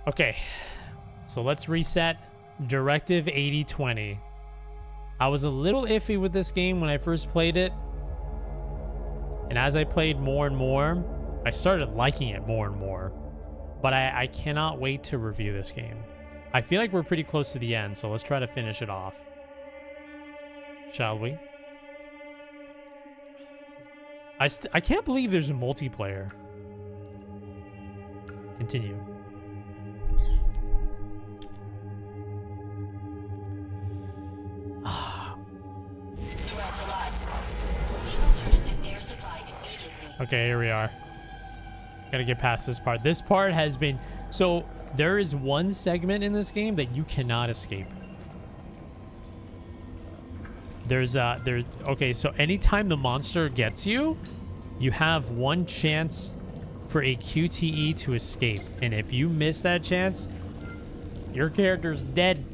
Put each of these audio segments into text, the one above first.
Okay, so let's reset. Directive 8020. I was a little iffy with this game when I first played it. And as I played more and more, I started liking it more and more. But I cannot wait to review this game. I feel like we're pretty close to the end, so let's try to finish it off. Shall we? I can't believe there's a multiplayer. Continue. Okay, here we are. Gotta get past this part. This part has been... So, there is one segment in this game that you cannot escape. Okay, so anytime the monster gets you, you have one chance for a QTE to escape. And if you miss that chance, your character's dead.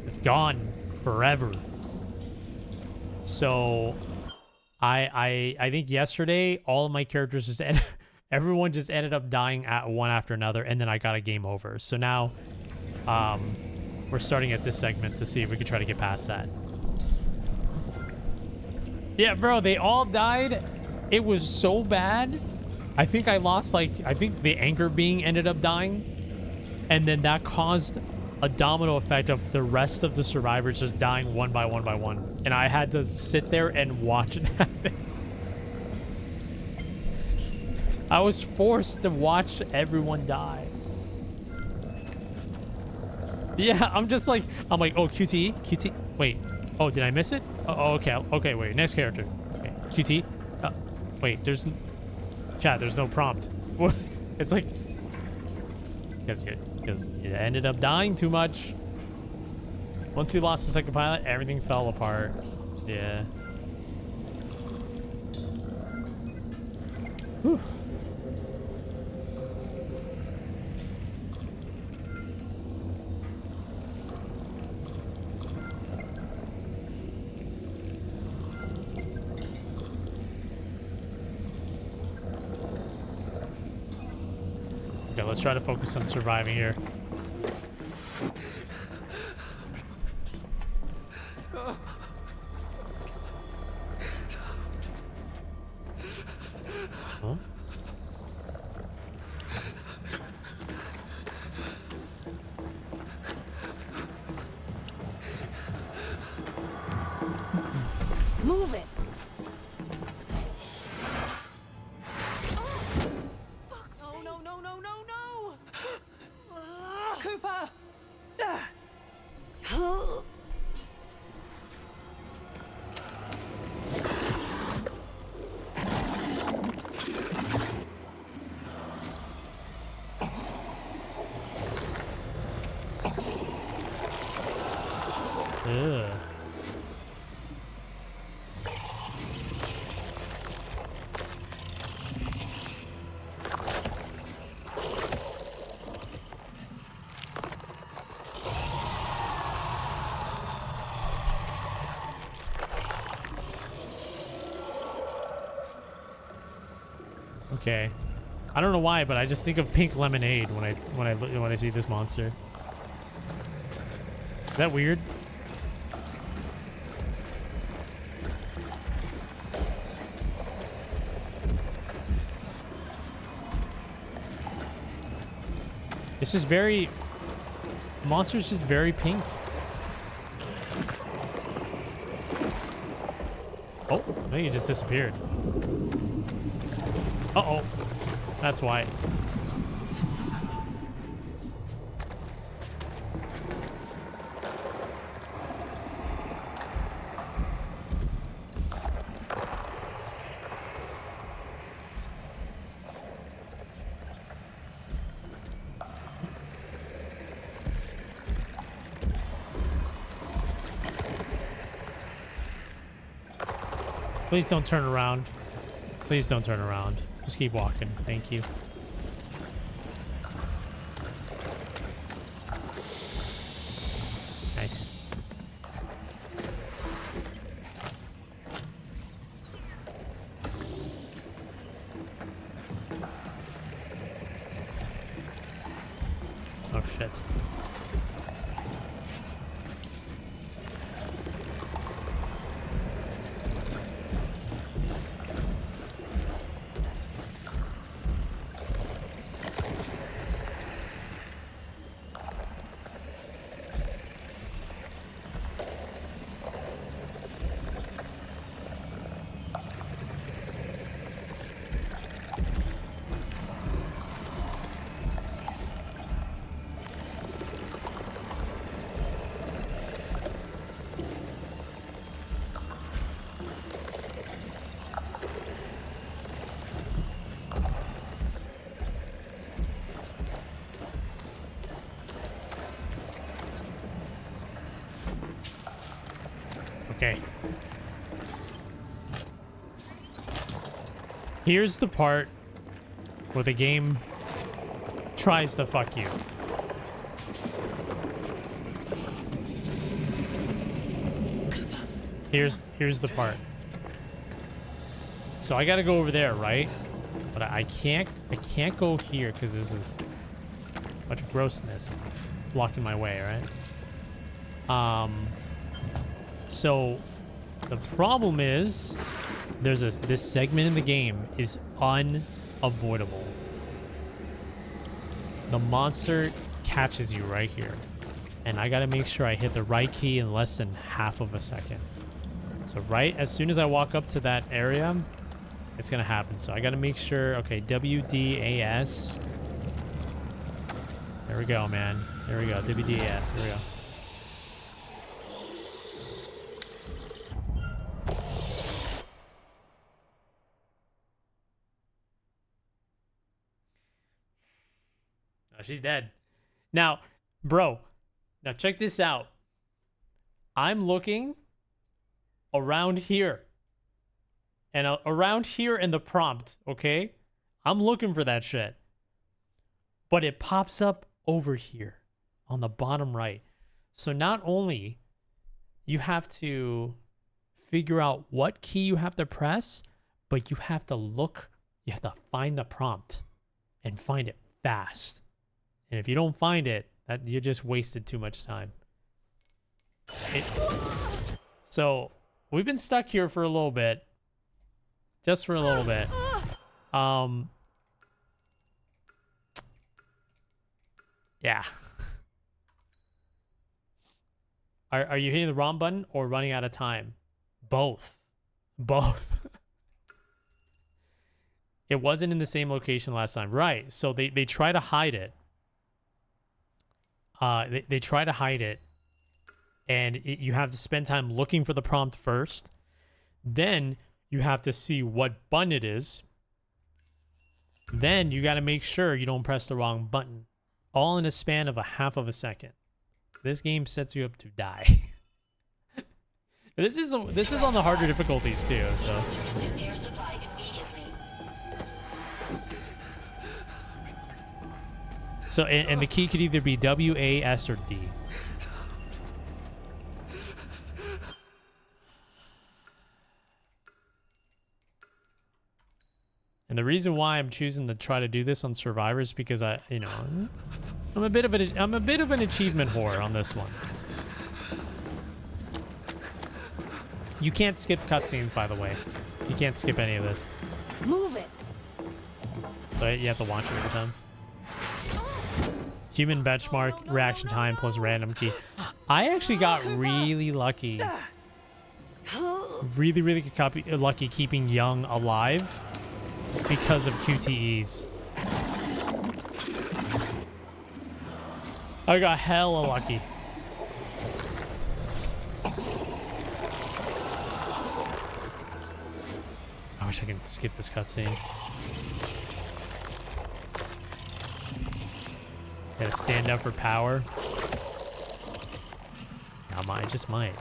It's gone forever. So... I think yesterday all of my characters just everyone just ended up dying at one after another, and then I got a game over. So now we're starting at this segment to see if we can try to get past that. Yeah, bro, they all died. It was so bad. I think I lost, like, I think the anchor being ended up dying, and then that caused a domino effect of the rest of the survivors just dying one by one by one. And I had to sit there and watch it happen. I was forced to watch everyone die. Yeah, I'm like, oh, QT. Wait. Oh, did I miss it? Oh, okay. Okay, wait. Next character. Okay. QT. Wait, there's no prompt. It's like, because you ended up dying too much. Once you lost the second pilot, everything fell apart. Yeah. Whew. Okay, let's try to focus on surviving here. Huh? Move it. No. Cooper. Ugh. Okay. I don't know why, but I just think of pink lemonade when I see this monster. Is that weird? It's just very... Monster's just very pink. Oh, I think it just disappeared. Uh-oh. That's why. Please don't turn around. Please don't turn around. Just keep walking. Thank you. Nice. Oh, shit. Okay. Here's the part where the game tries to fuck you. Here's the part. So I gotta go over there, right? But I can't go here because there's this bunch of grossness blocking my way, right? So the problem is this segment in the game is unavoidable. The monster catches you right here. And I gotta make sure I hit the right key in less than half of a second. So right as soon as I walk up to that area, it's gonna happen. So I gotta make sure, okay, WDAS. There we go, man. There we go, WDAS, here we go. Oh, she's dead. Now, bro, now check this out. I'm looking around here. And around here in the prompt, okay? I'm looking for that shit. But it pops up over here on the bottom right. So not only you have to figure out what key you have to press, but you have to look, you have to find the prompt and find it fast. And if you don't find it, that you just wasted too much time. So we've been stuck here for a little bit. Just for a little bit. Yeah. Are you hitting the wrong button or running out of time? Both. Both. It wasn't in the same location last time. Right. So they try to hide it. They try to hide it. And you have to spend time looking for the prompt first. Then you have to see what button it is. Then you got to make sure you don't press the wrong button. All in a span of a half of a second. This game sets you up to die. This is on the harder difficulties too, so. So and the key could either be W, A, S, or D. And the reason why I'm choosing to try to do this on Survivor is because I'm a bit of an achievement whore on this one. You can't skip cutscenes, by the way. You can't skip any of this. Move it. So you have to watch it with them. Human benchmark, reaction time plus random key. I actually got really lucky. Really lucky keeping Young alive. Because of QTEs. I got hella lucky. I wish I could skip this cutscene. Gotta stand up for power. I just might.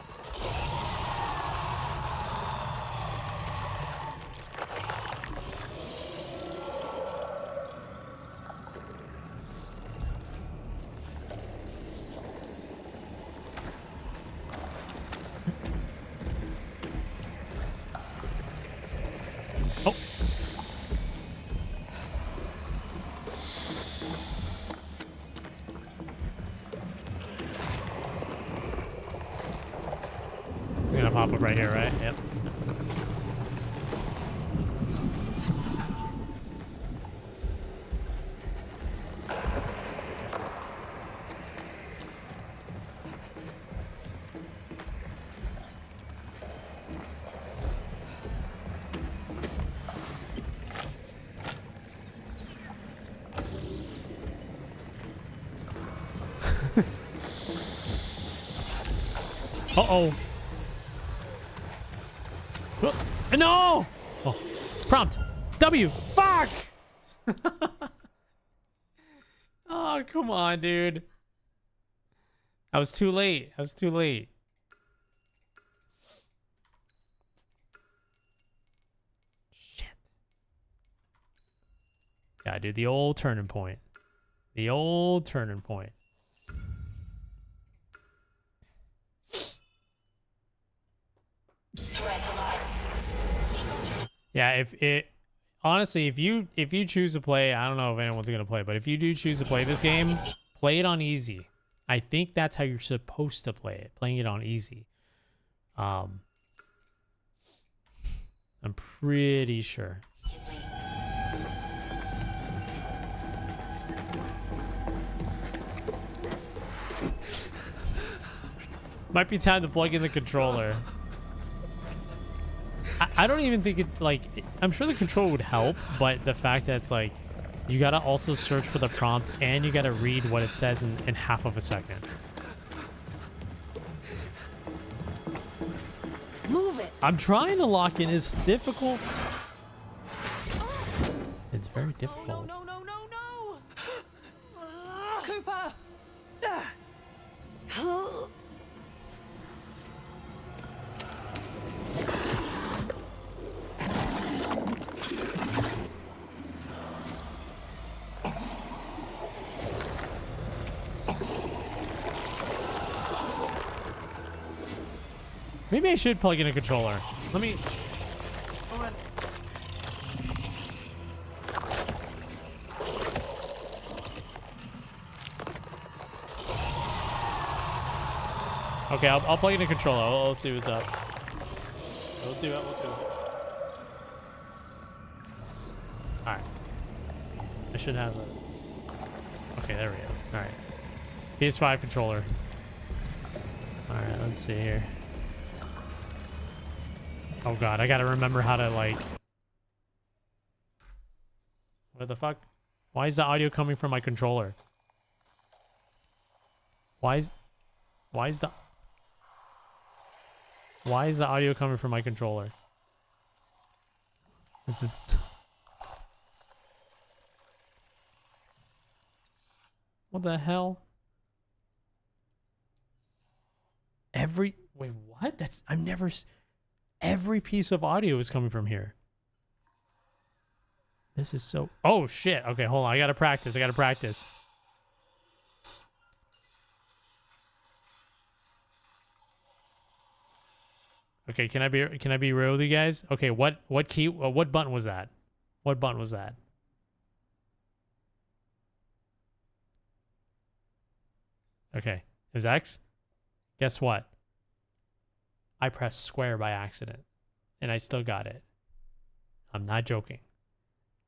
pop up right here, right? Yep. Uh-oh. No! Oh. Prompt. W. Fuck! Oh, come on, dude. I was too late. I was too late. Shit. Yeah, dude, the old turning point. The old turning point. Yeah, if it honestly, if you choose to play, I don't know if anyone's gonna play, but if you do choose to play this game, play it on easy. I think that's how you're supposed to play it, playing it on easy. I'm pretty sure. Might be time to plug in the controller. I don't even think it, like, I'm sure the controller would help, but the fact that it's like, you gotta also search for the prompt and you gotta read what it says in half of a second. Move it. I'm trying to lock in. It's difficult. It's very difficult. No, no, no, no, no. Cooper. Maybe I should plug in a controller. Let me... Go ahead. Okay, I'll plug in a controller. We'll see what's up. We'll see what's up. Alright. I should have a... Okay, there we go. Alright. PS5 controller. Alright, let's see here. Oh god, I gotta remember how to, like... What the fuck? Why is the audio coming from my controller? Why is the audio coming from my controller? This is... What the hell? Wait, what? I've never... Every piece of audio is coming from here. This is so... Oh, shit. Okay, hold on. I gotta practice. Okay, can I be real with you guys? Okay, what button was that? What button was that? Okay, it was X. Guess what? I pressed square by accident, and I still got it. I'm not joking.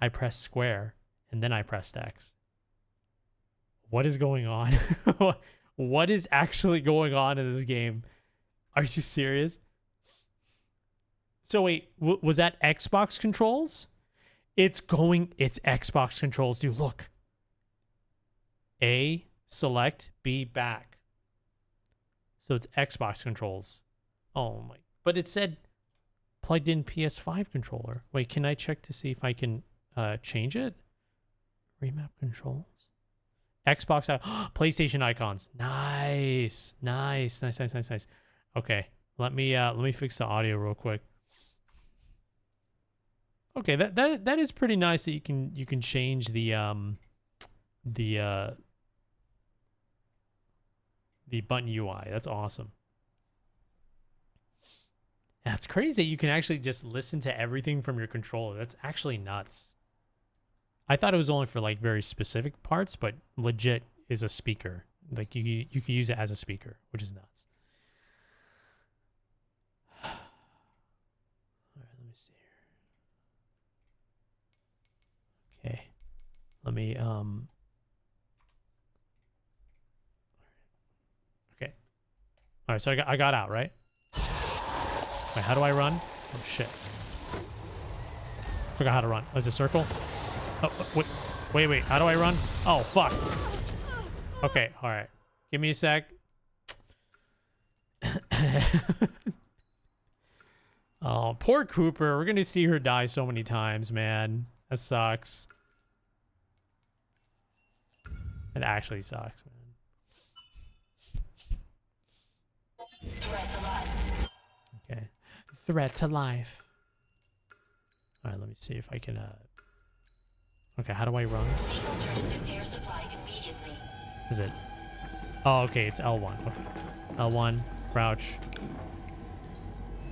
I pressed square, and then I pressed X. What is going on? What is actually going on in this game? Are you serious? So wait, was that Xbox controls? It's Xbox controls, dude. Look. A, select, B, back. So it's Xbox controls. Oh my, but it said plugged in PS5 controller. Wait, can I check to see if I can change it? Remap controls. Xbox, PlayStation icons. Nice. Okay, let me fix the audio real quick. Okay, that is pretty nice that you can change the button UI. That's awesome. That's crazy. You can actually just listen to everything from your controller. That's actually nuts. I thought it was only for like very specific parts, but legit is a speaker. Like you can use it as a speaker, which is nuts. Let me, okay. All right, so I got out, right? Wait, how do I run? Oh, shit. Forgot how to run. Oh, is it circle? Oh, wait. How do I run? Oh, fuck. Okay, all right. Give me a sec. Oh, poor Cooper. We're going to see her die so many times, man. That sucks. It actually sucks, man. Threat to life. Okay. Threat to life. All right, let me see if I can, okay, how do I run? Seek alternative air supply immediately. Is it? Oh, okay, it's L1. Okay. L1, crouch.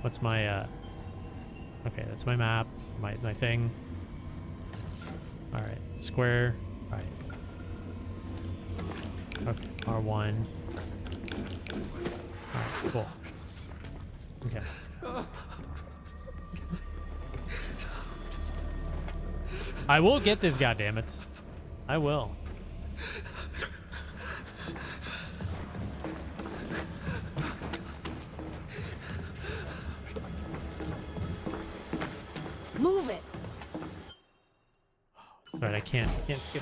What's my, okay, that's my map, my thing. All right, square. All right. Okay, R1. All right, cool. Okay. I will get this, goddammit. I will. Move it. That's right, I can't skip.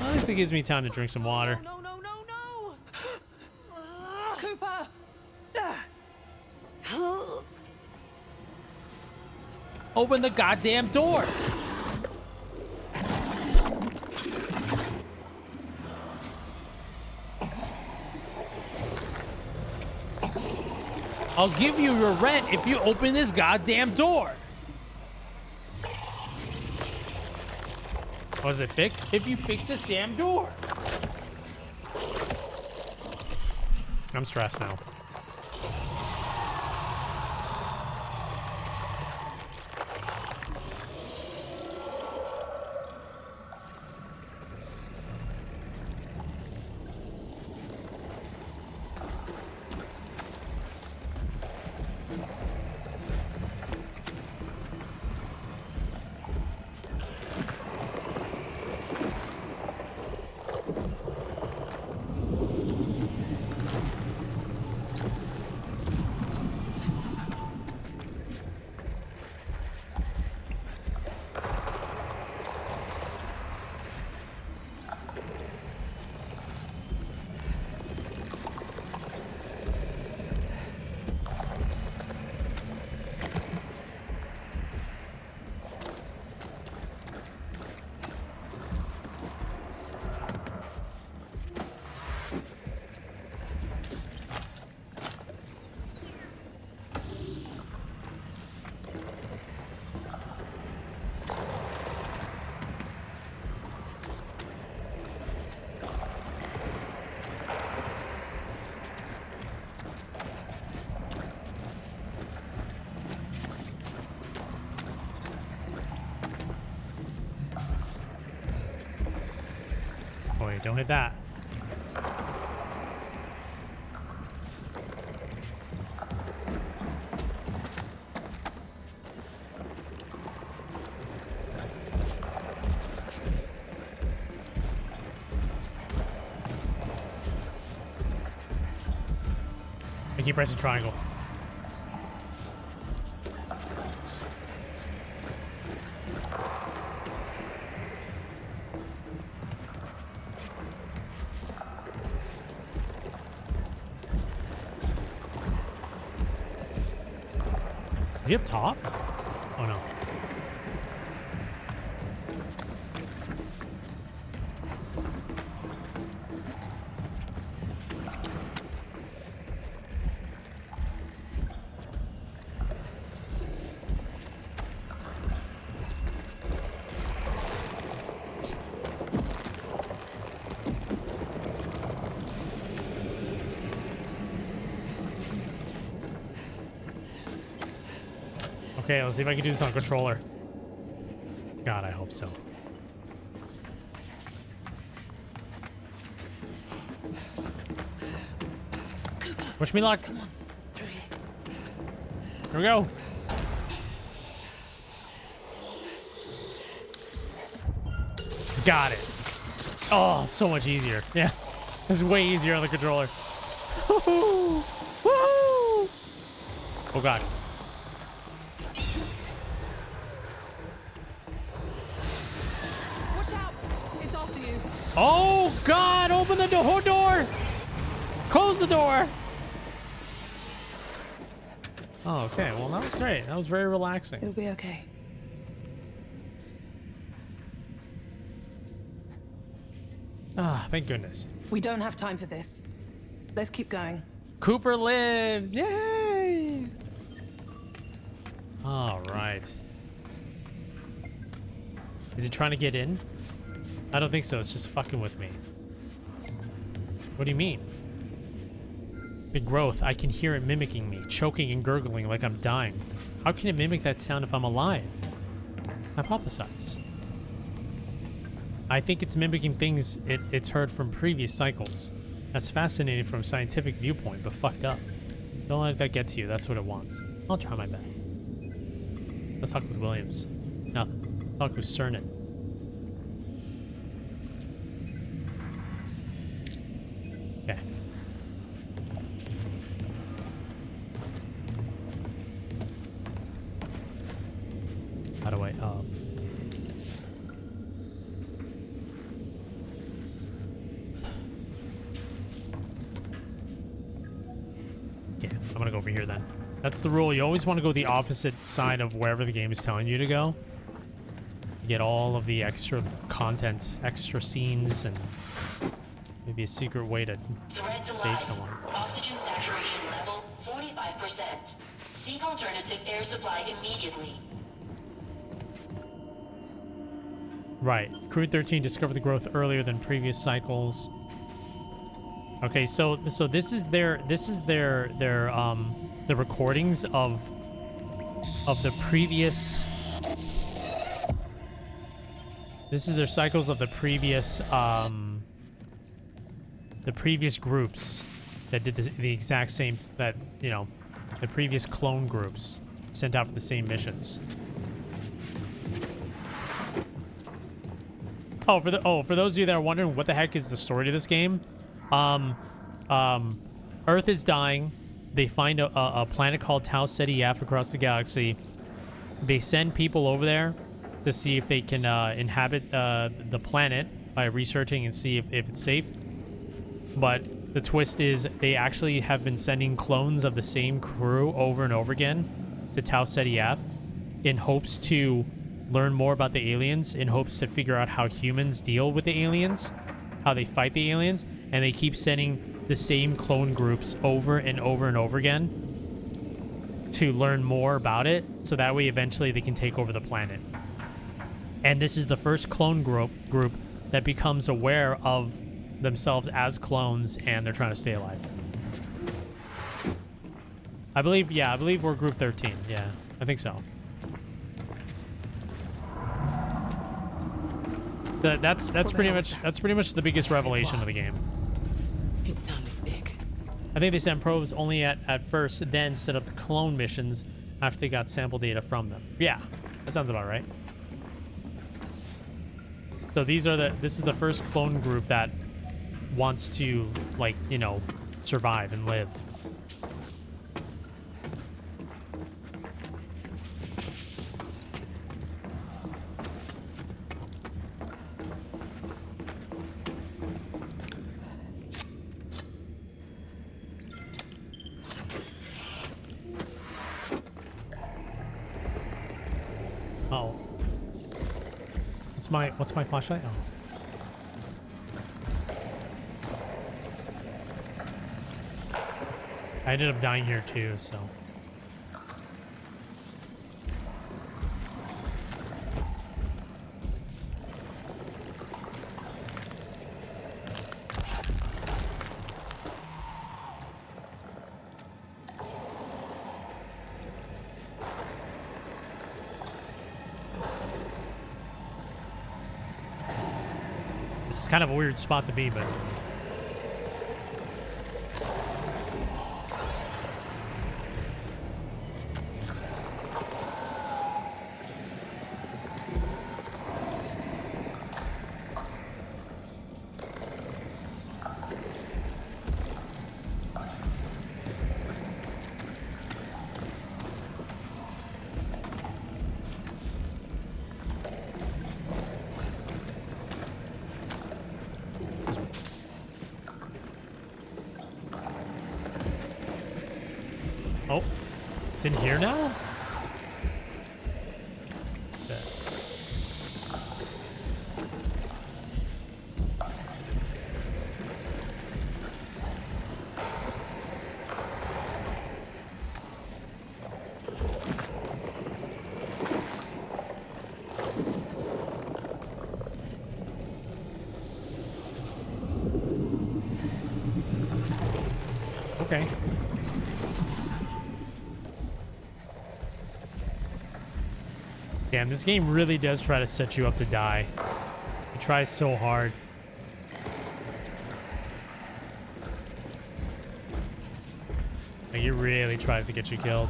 At least it gives me time to drink some water. No. Cooper. Open the goddamn door! I'll give you your rent if you open this goddamn door! Was it fixed? If you fix this damn door! I'm stressed now. Oh wait, don't hit that. I keep pressing triangle. Is he up top? Oh no. Okay, let's see if I can do this on controller. God, I hope so. Wish me luck. Here we go. Got it. Oh, so much easier. Yeah. It's way easier on the controller. Woo-hoo. Woo! Oh, God. Watch out! It's after you. Oh, God. Open the door. Close the door. Oh, okay. Well, that was great. That was very relaxing. It'll be okay. Ah, thank goodness. We don't have time for this. Let's keep going. Cooper lives. Yay! All right. Is he trying to get in? I don't think so. It's just fucking with me. What do you mean? Big growth. I can hear it mimicking me, choking and gurgling like I'm dying. How can it mimic that sound if I'm alive? Hypothesize. I think it's mimicking things it's heard from previous cycles. That's fascinating from a scientific viewpoint, but fucked up. Don't let that get to you. That's what it wants. I'll try my best. Let's talk with Williams. Nothing. Let's talk with Cernan. Okay. How do I Okay, I'm gonna go over here then. That's the rule. You always want to go the opposite side of wherever the game is telling you to go. To get all of the extra content, extra scenes, and maybe a secret way to Threads save alive. someone. Oxygen saturation level 45%. Seek alternative air supply immediately. Right. Crew 13 discovered the growth earlier than previous cycles. Okay, so this is their the recordings of the previous. This is their cycles of the previous groups that did the exact same, that, you know, the previous clone groups sent out for the same missions. Oh, for those of you that are wondering what the heck is the story to this game, Earth is dying. They find a planet called Tau Ceti F across the galaxy. They send people over there to see if they can inhabit the planet by researching and see if it's safe. But the twist is they actually have been sending clones of the same crew over and over again to Tau Ceti F in hopes to learn more about the aliens, in hopes to figure out how humans deal with the aliens, how they fight the aliens, and they keep sending the same clone groups over and over and over again to learn more about it, so that way eventually they can take over the planet. And this is the first clone group that becomes aware of themselves as clones, and they're trying to stay alive. I believe we're group 13. Yeah, I think so. That's pretty much the biggest revelation of the game. It sounded big. I think they sent probes only at first, then set up the clone missions after they got sample data from them. Yeah, that sounds about right. So this is the first clone group that wants to, like, you know, survive and live. Oh. What's my flashlight? Oh. I ended up dying here too, so. This is kind of a weird spot to be, but It's in here now? Shit. Okay. Damn, this game really does try to set you up to die. It tries so hard. Like, it really tries to get you killed.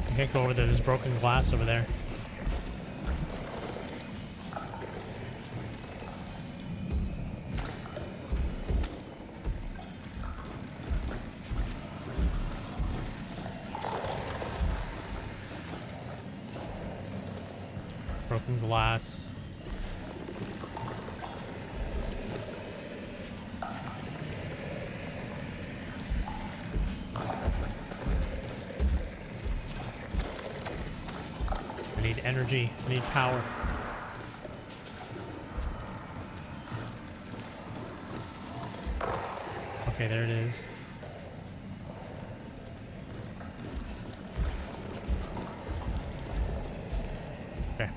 I can't go over there. There's broken glass over there. Broken glass. I need energy. I need power. Okay, there it is. Okay.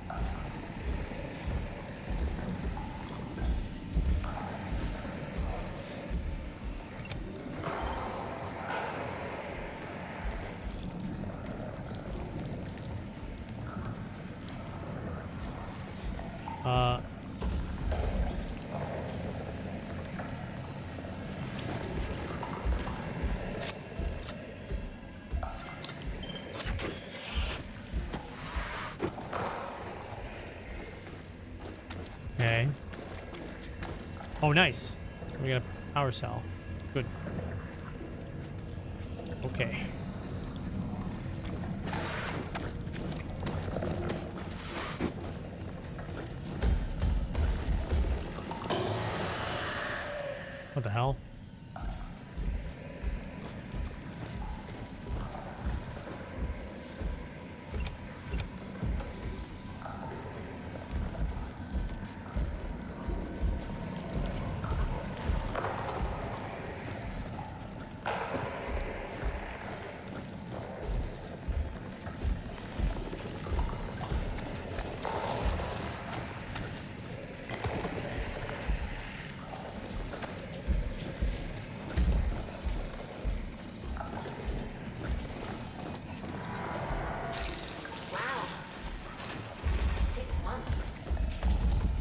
Okay. Oh, nice. We got a power cell. Good. Okay. What the hell? Wow. 6 months.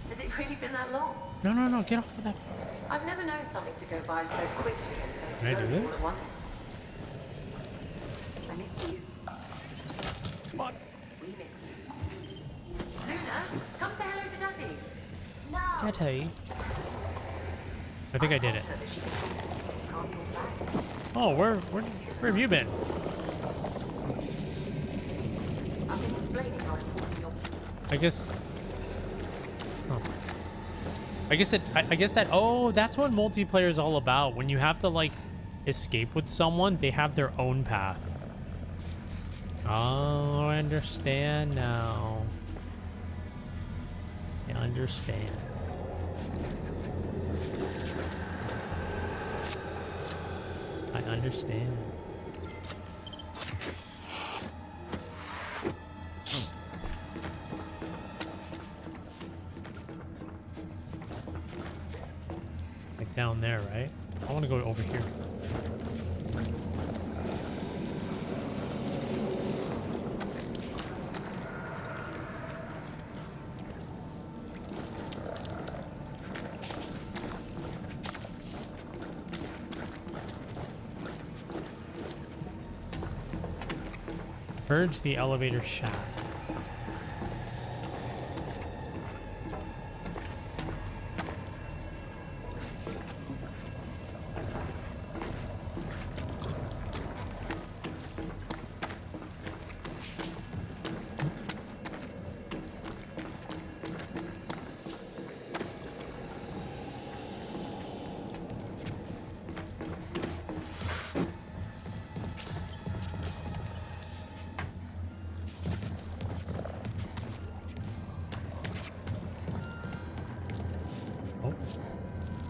Has it really been that long? No, no, no. Get off of that. I've never known something to go by so quickly and so Can I do slowly all this? at once. I miss you. Come on. We miss you. Luna, come say hello to Daddy. No. Daddy. I think I did it. So that she can can't talk back. Oh, where have you been? I've been explaining how important your I guess. Oh. I guess that. Oh, that's what multiplayer is all about. When you have to like escape with someone, they have their own path. Oh, I understand now. I understand. I understand. Like down there, right? I want to go over here. Purge the elevator shaft.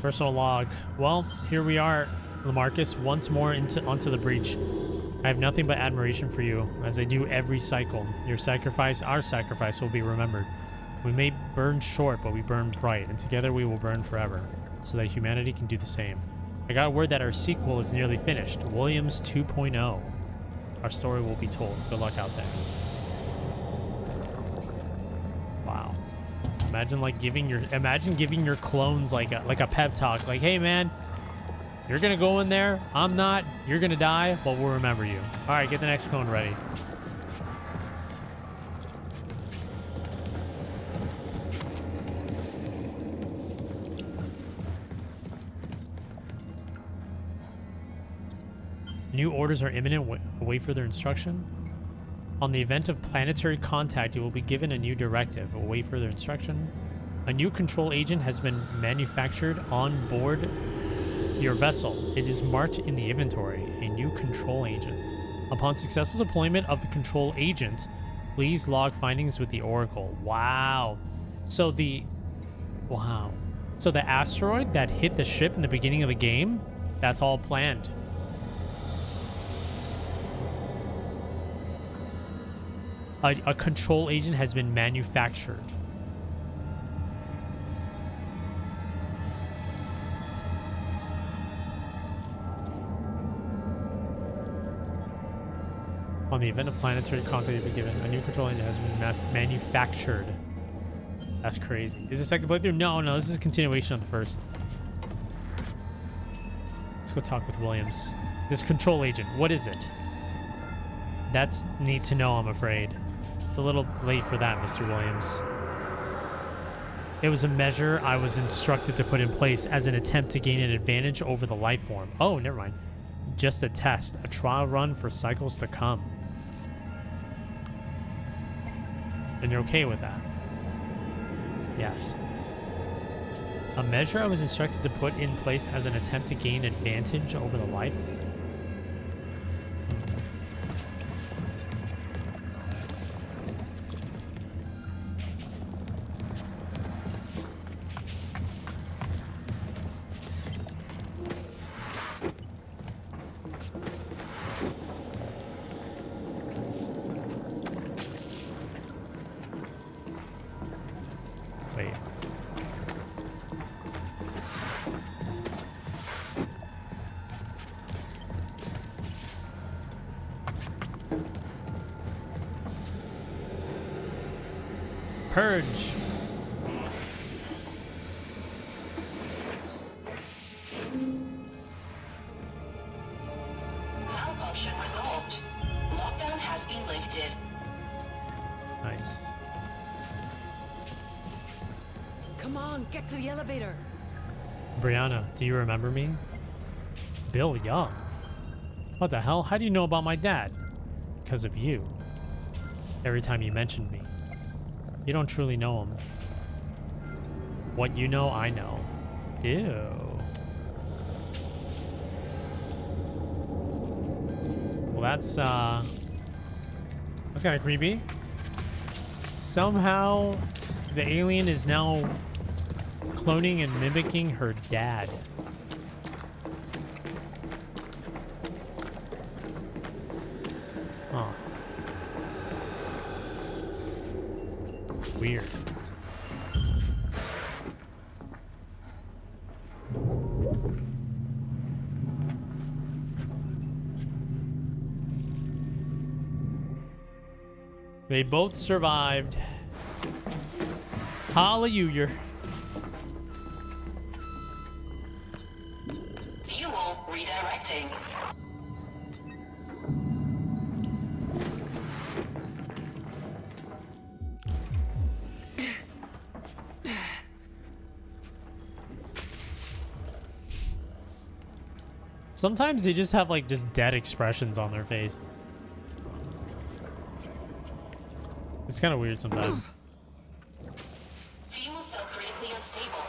Personal log. Well, here we are, Lamarcus, once more onto the breach. I have nothing but admiration for you, as I do every cycle. Your sacrifice, our sacrifice, will be remembered. We may burn short, but we burn bright, and together we will burn forever, so that humanity can do the same. I got word that our sequel is nearly finished, Williams 2.0. Our story will be told. Good luck out there. Wow. Imagine giving your clones like a pep talk, like, hey man, you're gonna go in there, I'm not, you're gonna die, but we'll remember you. All right, get the next clone ready. New orders are imminent. Await further instruction. On the event of planetary contact, you will be given a new directive. Await further instruction. A new control agent has been manufactured on board your vessel. It is marked in the inventory. A new control agent. Upon successful deployment of the control agent, please log findings with the Oracle. Wow. So the asteroid that hit the ship in the beginning of the game, that's all planned. A control agent has been manufactured. On the event of planetary contact, you'll be given a new control agent has been manufactured. That's crazy. Is this a second playthrough? No, this is a continuation of the first. Let's go talk with Williams. This control agent, what is it? That's neat to know, I'm afraid. It's a little late for that, Mr. Williams. It was a measure I was instructed to put in place as an attempt to gain an advantage over the life form. Oh, never mind. Just a test, a trial run for cycles to come. And you're okay with that? Yes. A measure I was instructed to put in place as an attempt to gain advantage over the life. Purge. Malfunction resolved. Lockdown has been lifted. Nice. Come on, get to the elevator. Brianna, do you remember me? Bill Young. What the hell? How do you know about my dad? Because of you. Every time you mentioned me. You don't truly know him. What you know, I know. Ew. Well, that's kind of creepy. Somehow, the alien is now cloning and mimicking her dad. Huh. Weird. They both survived. Hallelujah. Fuel redirecting. Sometimes they just have like just dead expressions on their face. It's kind of weird sometimes. Fuel cell critically unstable.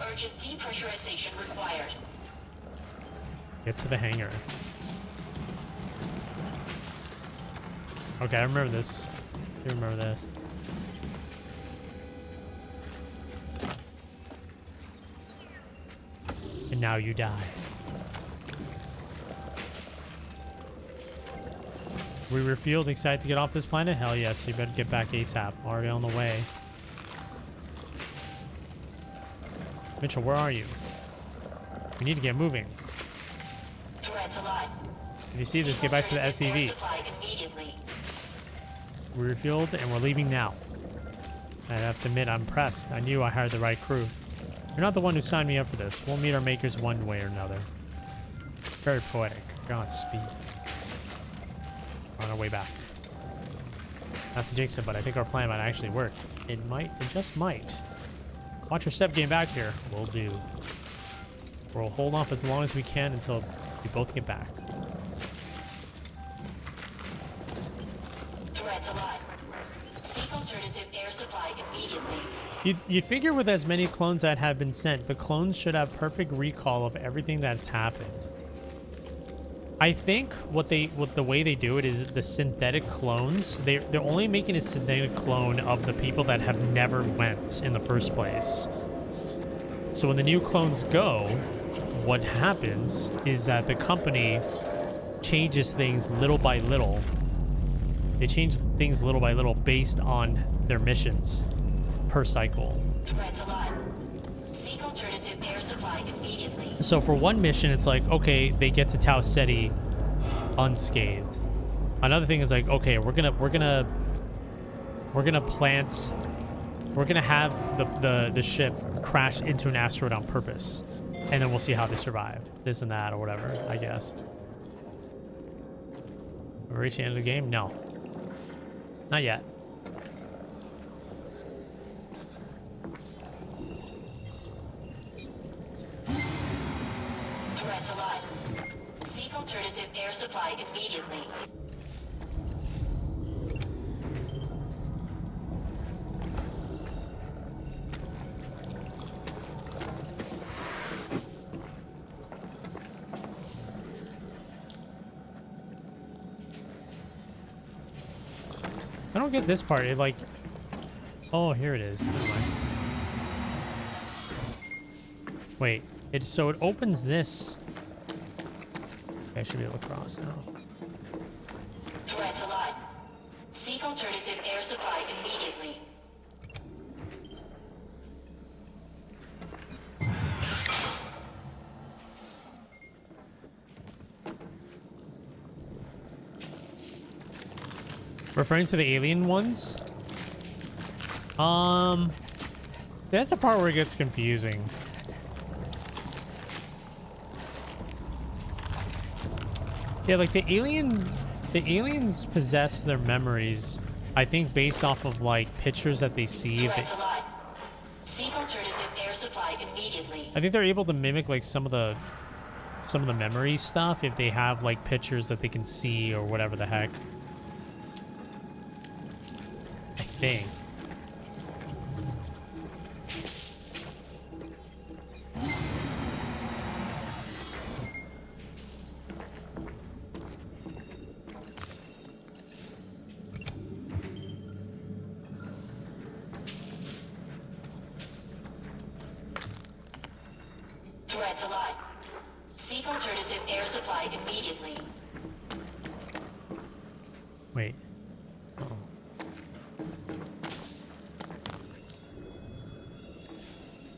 Urgent depressurization required. Get to the hangar. Okay, I remember this. I remember this. And now you die. We refueled, excited to get off this planet? Hell yes, you better get back ASAP. Already on the way. Mitchell, where are you? We need to get moving. Threats alive. If you see this, get back to the SCV. We refueled and we're leaving now. I have to admit, I'm impressed. I knew I hired the right crew. You're not the one who signed me up for this. We'll meet our makers one way or another. Very poetic. Godspeed. On our way back. Not to jinx it, but I think our plan might actually work. It might. It just might. Watch your step getting back here. Will do. We'll hold off as long as we can until we both get back. Threats alive. Seek alternative air supply immediately. You'd figure with as many clones that have been sent, the clones should have perfect recall of everything that's happened. I think what the way they do it is the synthetic clones. They're only making a synthetic clone of the people that have never went in the first place. So when the new clones go, what happens is that the company changes things little by little. They change things little by little based on their missions per cycle. Threats alive. Seek alternative air supply immediately. So for one mission, it's like, okay, they get to Tau Ceti unscathed. Another thing is like, okay, we're gonna have the ship crash into an asteroid on purpose, and then we'll see how they survive. This and that or whatever, I guess. We're reaching the end of the game? No. Not yet. Threats alive. Seek alternative air supply immediately. I don't get this part. It like... Oh, here it is. Never mind. Wait. So it opens this. Okay, I should be able to cross now. Threats alive. Seek alternative air supply immediately. Referring to the alien ones? That's the part where it gets confusing. Yeah, like the aliens possess their memories, I think based off of like pictures that they see. Threats alive. Seek alternative air supply immediately. I think they're able to mimic like some of the memory stuff if they have like pictures that they can see or whatever the heck. I think. Threats alive. Seek alternative air supply immediately. Wait. Uh-oh.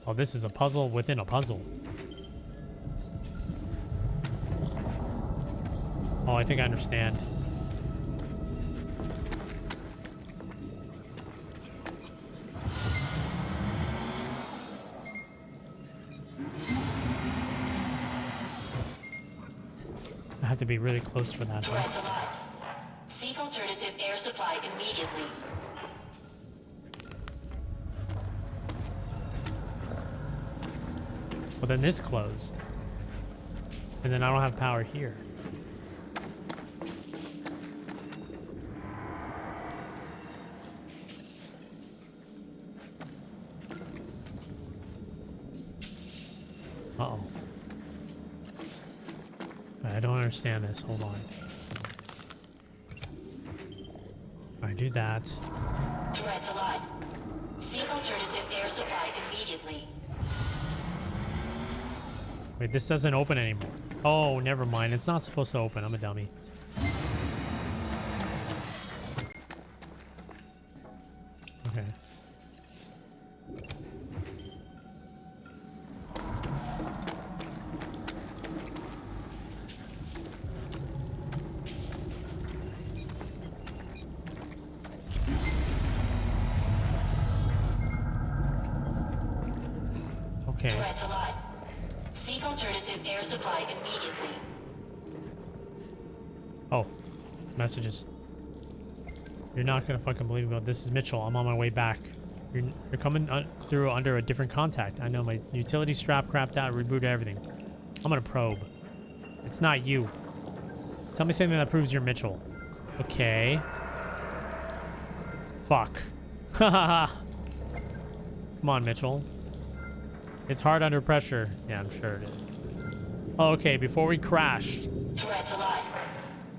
Oh, this is a puzzle within a puzzle. Oh, I think I understand. I have to be really close for that. Threats alive. Seek alternative air supply immediately. Well, then this closed. And then I don't have power here. Uh-oh. I don't understand this. Hold on. Alright, do that. Threats alive. Seek alternative air supply immediately. Wait, this doesn't open anymore. Oh, never mind. It's not supposed to open. I'm a dummy. Okay. Okay. Threats alive. Seek alternative air supply immediately. Oh, messages. You're not gonna fucking believe me, but this is Mitchell. I'm on my way back. You're coming through under a different contact. I know my utility strap crapped out, rebooted everything. I'm gonna probe. It's not you. Tell me something that proves you're Mitchell. Okay. Fuck. Haha. Come on, Mitchell. It's hard under pressure. Yeah, I'm sure it is. Oh, okay, before we crashed. Threats alive.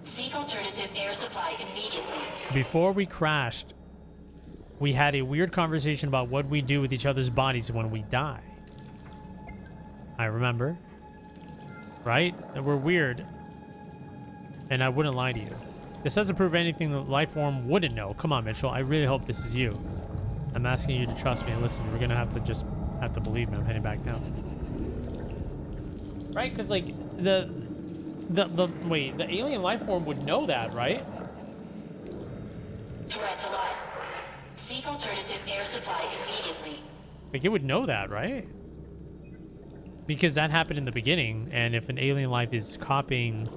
Seek alternative air supply immediately. Before we crashed, we had a weird conversation about what we do with each other's bodies when we die. I remember. Right? And we're weird. And I wouldn't lie to you. This doesn't prove anything the life form wouldn't know. Come on, Mitchell. I really hope this is you. I'm asking you to trust me and listen. We're gonna have to believe me. I'm heading back now. Right? Because like the alien life form would know that, right? Threats alive. Seek alternative air supply immediately. Like it would know that, right? Because that happened in the beginning, and if an alien life is copying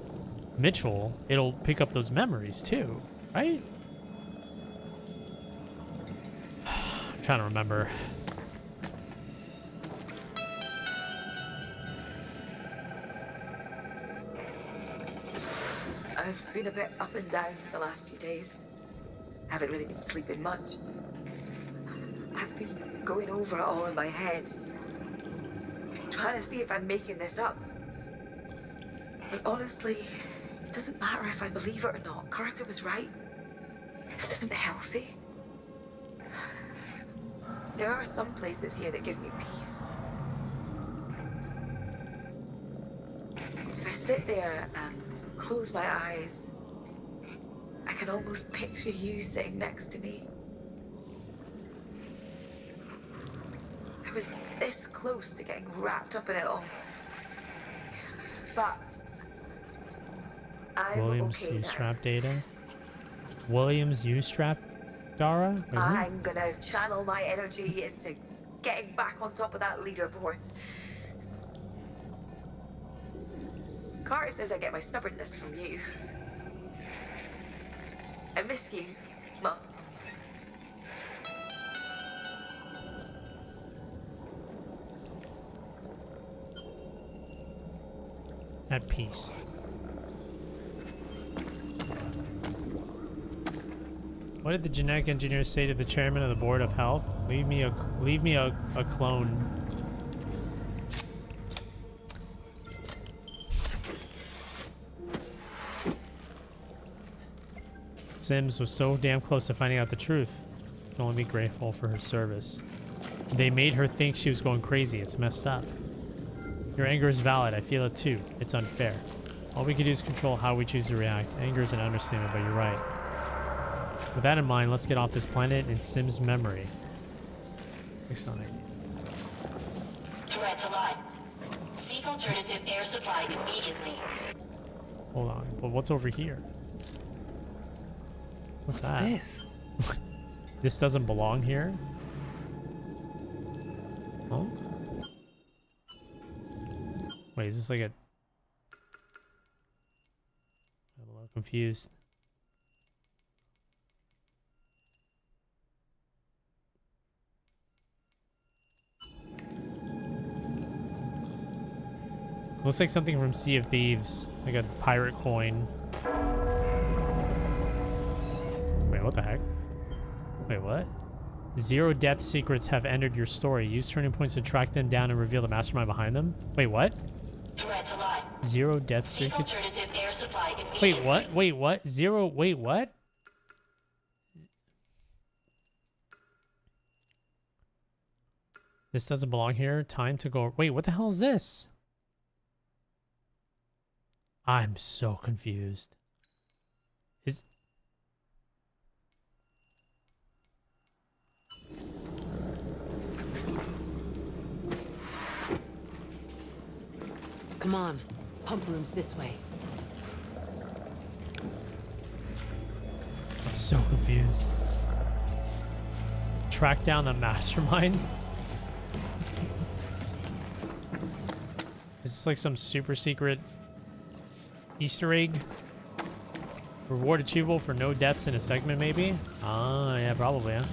Mitchell, it'll pick up those memories too, right? I'm trying to remember. I've been a bit up and down the last few days. Haven't really been sleeping much. I've been going over it all in my head. Trying to see if I'm making this up. But honestly, it doesn't matter if I believe it or not. Carter was right. This isn't healthy. There are some places here that give me peace. If I sit there and close my eyes, I can almost picture you sitting next to me. I was this close to getting wrapped up in it all. But I'm Williams okay U-strap now. data. Williams U-strap Dara? Wait, who? I'm gonna channel my energy into getting back on top of that leaderboard. Carter says I get my stubbornness from you. I miss you, Mum. At peace. What did the genetic engineers say to the chairman of the board of health? Leave me a clone. Sims was so damn close to finding out the truth. Can only be grateful for her service. They made her think she was going crazy. It's messed up. Your anger is valid. I feel it too. It's unfair. All we can do is control how we choose to react. Anger is an understatement, but you're right. With that in mind, let's get off this planet in Sim's memory. It's not. Threats alive. Seek alternative air supply immediately. Hold on. But what's over here? What's that? this? This doesn't belong here? Oh? Wait, is this like a... I'm a little confused. Looks like something from Sea of Thieves, like a pirate coin. Wait, what the heck? Wait, what? 0 death secrets have entered your story. Use turning points to track them down and reveal the mastermind behind them. Wait, what? Threats alive. 0 death Seek secrets? alternative air supply immediately. Wait, what? Wait, what? 0, wait, what? This doesn't belong here. Time to go. Wait, what the hell is this? I'm so confused. Is... Come on. Pump room's this way. I'm so confused. Track down the mastermind? Is this like some super secret Easter egg? Reward achievable for no deaths in a segment, maybe? Ah, yeah, probably, huh?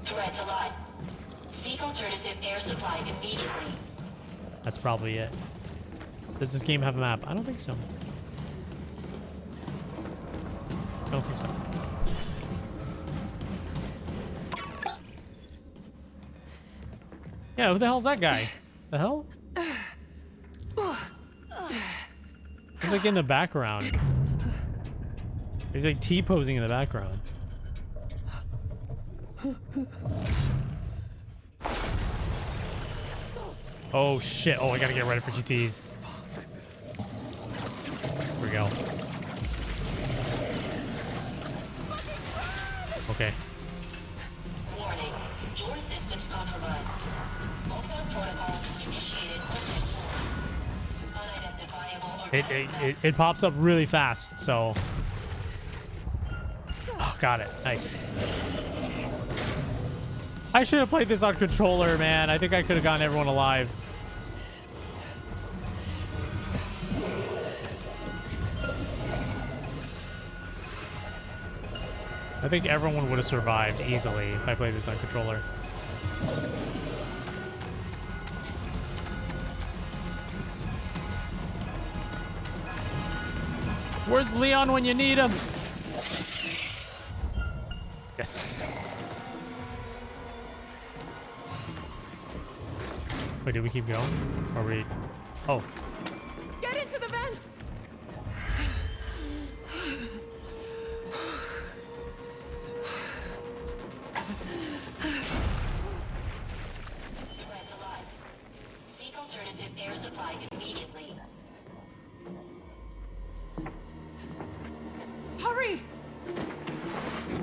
Threats alive. Seek alternative air supply immediately. That's probably it. Does this game have a map? I don't think so. I don't think so. Yeah, who the hell's that guy? The hell? He's like in the background. He's like T-posing in the background. Oh shit. Oh, I gotta get ready for GTs. Here we go. Okay. Warning. Your system's compromised. Lockdown protocol initiated. Unidentifiable or It pops up really fast, so... Oh, got it. Nice. I should have played this on controller, man. I think I could have gotten everyone alive. I think everyone would have survived easily if I played this on controller. Where's Leon when you need him? Yes. Wait, did we keep going? Or we... Oh. Get into the vents! threats alive. Seek alternative air supply immediately. Hurry!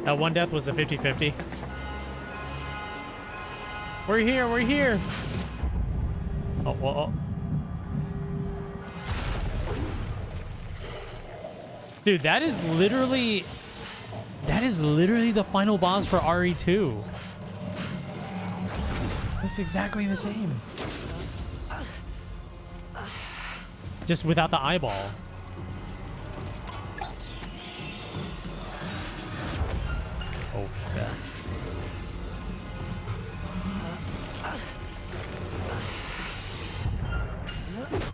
That one death was a 50-50. We're here, we're here! Oh, oh, oh. Dude, that is literally the final boss for RE2. It's exactly the same. Just without the eyeball. Oh, shit.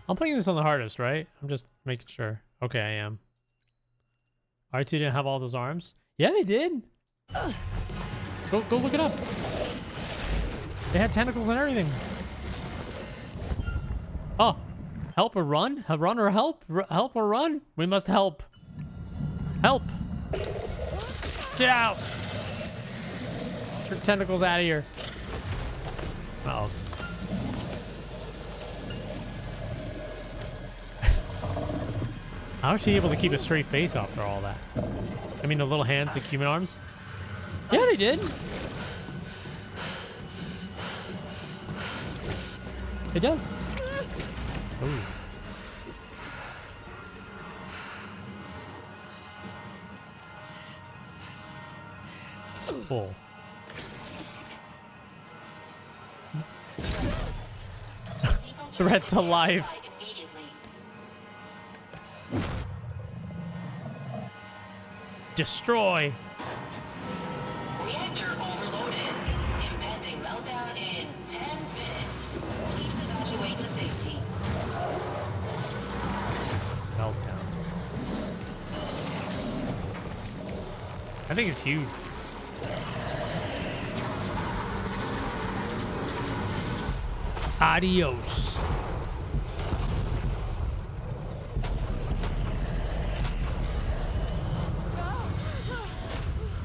I'm playing this on the hardest, right? I'm just making sure. Okay, I am. R2 didn't have all those arms? Yeah, they did. Go look it up. They had tentacles and everything. Oh, help or run? Run or help? Help or run? We must help. Help. Get out. Get your tentacles out of here. Uh-oh. How is she able to keep a straight face after all that? I mean, the little hands, the human arms? Yeah, they did. It does. Ooh. Cool. Threat to life. Destroy. Reactor overloaded. Impending meltdown in 10 minutes. Please evacuate to safety. Meltdown. I think it's huge. Adios.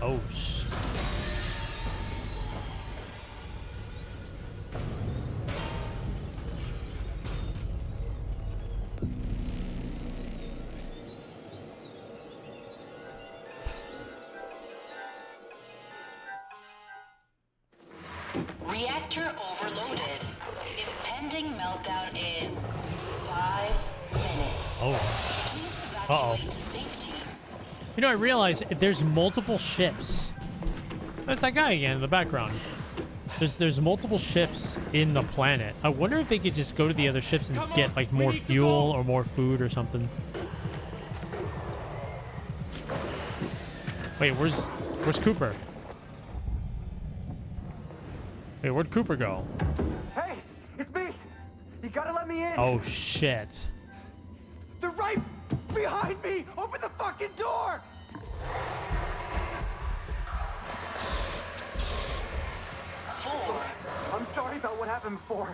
Oh, sh... Reactor overloaded. Impending meltdown in 5 minutes. Oh. Please Uh-oh. evacuate to safety. You know, I realize there's multiple ships. That's that guy again in the background. There's multiple ships in the planet. I wonder if they could just go to the other ships and get like more fuel or more food or something. Wait, where's Cooper? Wait, where'd Cooper go? Hey, it's me. You gotta let me in. Oh shit. They're right behind me. Open the fucking door. I'm sorry about what happened before.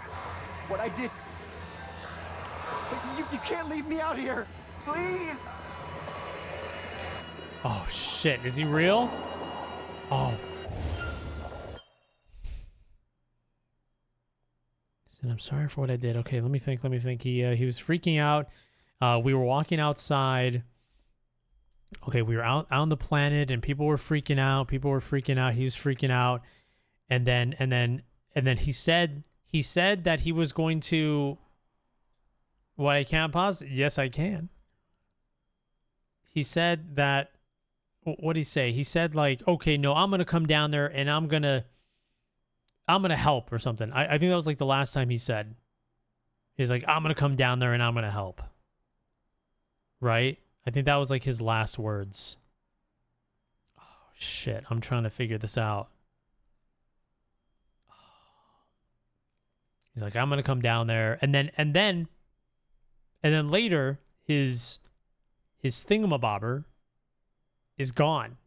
What I did. But you can't leave me out here. Please. Oh shit, is he real? Oh. He said, I'm sorry for what I did. Okay, let me think. He was freaking out. We were walking outside. Okay, we were out on the planet and people were freaking out. He was freaking out. And then he said that he was going to. What, I can't pause? Yes, I can. He said that. What did he say? He said like, okay, no, I'm gonna come down there and I'm gonna help or something. I think that was like the last time he said. He's like, I'm gonna come down there and I'm gonna help. Right? I think that was like his last words. Oh shit! I'm trying to figure this out. He's like, I'm gonna come down there, and then later his thingamabobber is gone.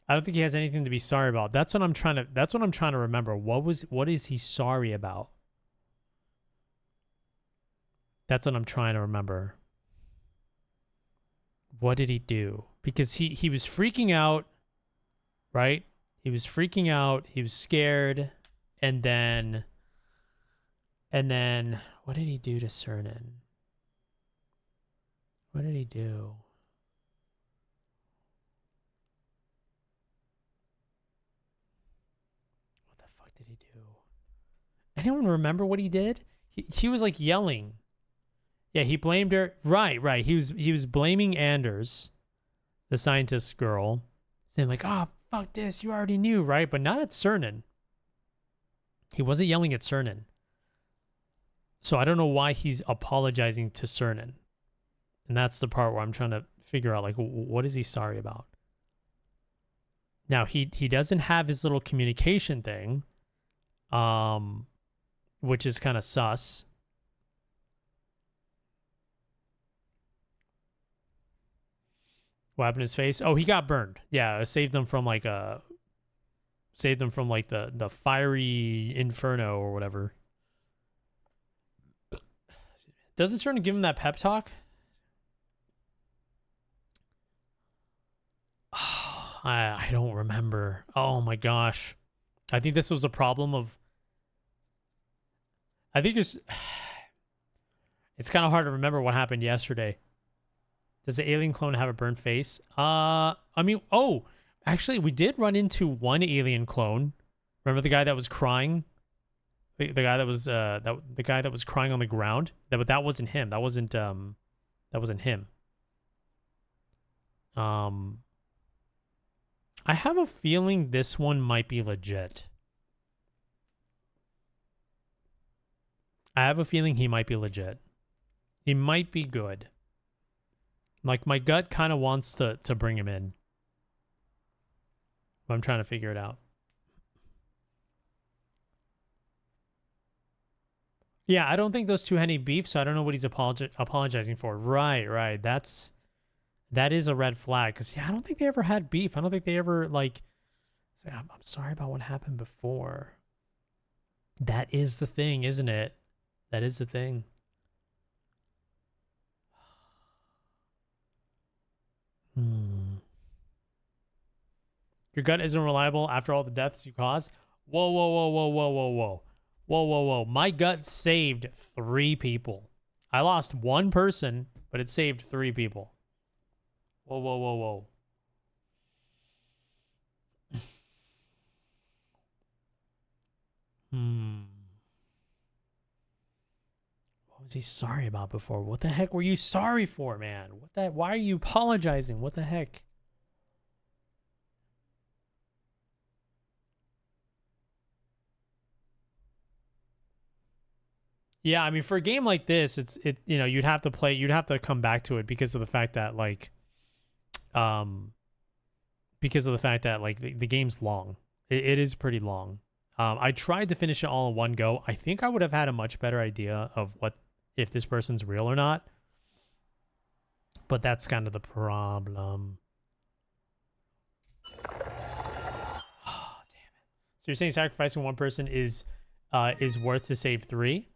I don't think he has anything to be sorry about. That's what I'm trying to remember. What is he sorry about? That's what I'm trying to remember. What did he do? Because he was freaking out, right? He was freaking out. He was scared. And then what did he do to Cernan? What did he do? What the fuck did he do? Anyone remember what he did? He was like yelling. Yeah, he blamed her. Right. He was blaming Anders, the scientist girl, saying like, "Oh, fuck this, you already knew, right?" But not at Cernan. He wasn't yelling at Cernan. So I don't know why he's apologizing to Cernan. And that's the part where I'm trying to figure out, like, what is he sorry about? Now, he doesn't have his little communication thing, which is kind of sus. What happened to his face? Oh, he got burned. Yeah, saved them from like the fiery inferno or whatever. Doesn't Cernan give him that pep talk? Oh, I don't remember. Oh my gosh. I think this was a problem of. I think it's kind of hard to remember what happened yesterday. Does the alien clone have a burnt face? I mean, actually, we did run into one alien clone. Remember the guy that was crying? The guy that was the guy that was crying on the ground? But that wasn't him. That wasn't him. I have a feeling this one might be legit. I have a feeling he might be legit. He might be good. Like, my gut kind of wants to bring him in. But I'm trying to figure it out. Yeah, I don't think those two had any beef, so I don't know what he's apologizing for. Right. That is a red flag. Because, yeah, I don't think they ever had beef. I don't think they ever, like, say, I'm sorry about what happened before. That is the thing, isn't it? That is the thing. Your gut isn't reliable after all the deaths you caused? Whoa. My gut saved 3 people. I lost 1 person, but it saved 3 people. Whoa. What was he sorry about before? What the heck were you sorry for, man? Why are you apologizing? What the heck? Yeah, I mean, for a game like this, you'd have to come back to it because of the fact that like the game's long. It is pretty long. I tried to finish it all in one go. I think I would have had a much better idea of if this person's real or not. But that's kind of the problem. Oh, damn it. So you're saying sacrificing one person is worth to save 3?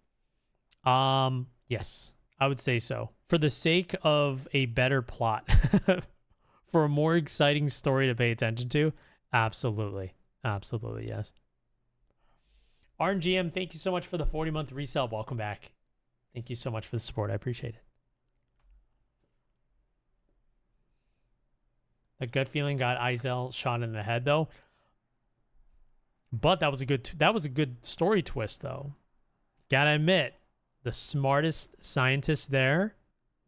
Yes, I would say so. For the sake of a better plot, for a more exciting story to pay attention to, absolutely. Absolutely, yes. RMGM, thank you so much for the 40-month resell. Welcome back. Thank you so much for the support. I appreciate it. A gut feeling got Izel shot in the head though. But that was a good story twist though. Gotta admit, the smartest scientist there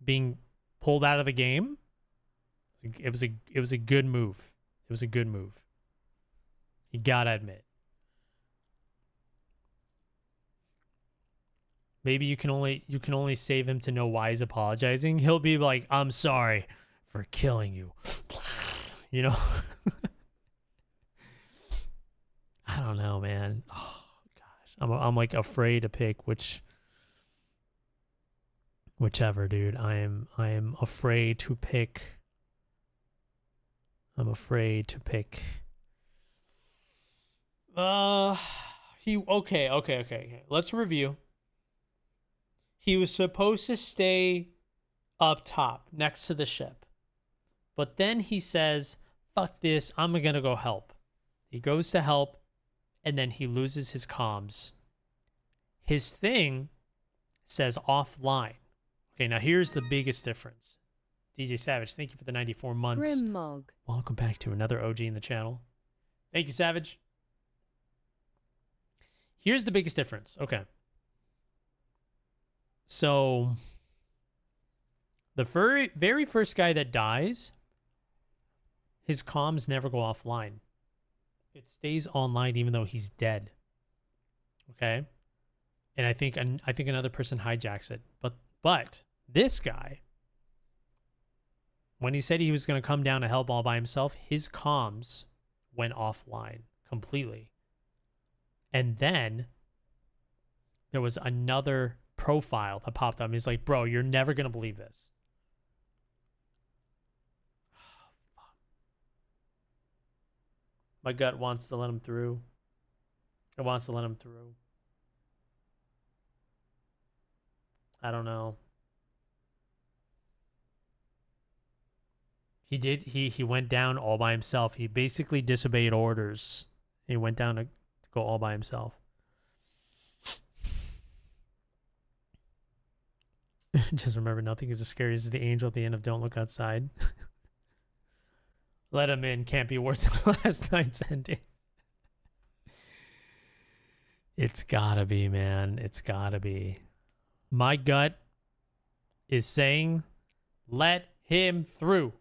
being pulled out of the game. It was a good move. It was a good move. You gotta admit. Maybe you can only save him to know why he's apologizing. He'll be like, "I'm sorry for killing you." You know? I don't know, man. Oh gosh. I'm like afraid to pick whichever, dude. I am afraid to pick. I'm afraid to pick. Okay. Let's review. He was supposed to stay up top next to the ship. But then he says, "Fuck this, I'm gonna go help." He goes to help, and then he loses his comms. His thing says offline. Okay, now here's the biggest difference. DJ Savage, thank you for the 94 months. Grimmog. Welcome back to another OG in the channel. Thank you, Savage. Here's the biggest difference. Okay. So, the very first guy that dies, his comms never go offline. It stays online even though he's dead. Okay? And I think another person hijacks it. But this guy, when he said he was going to come down to help all by himself, his comms went offline completely. And then there was another profile that popped up. He's like, "Bro, you're never going to believe this." My gut wants to let him through. It wants to let him through. I don't know. He did. He went down all by himself. He basically disobeyed orders. He went down to go all by himself. Just remember, nothing is as scary as the angel at the end of Don't Look Outside. Let him in. Can't be worse than last night's ending. It's gotta be, man. It's gotta be. My gut is saying, let him through.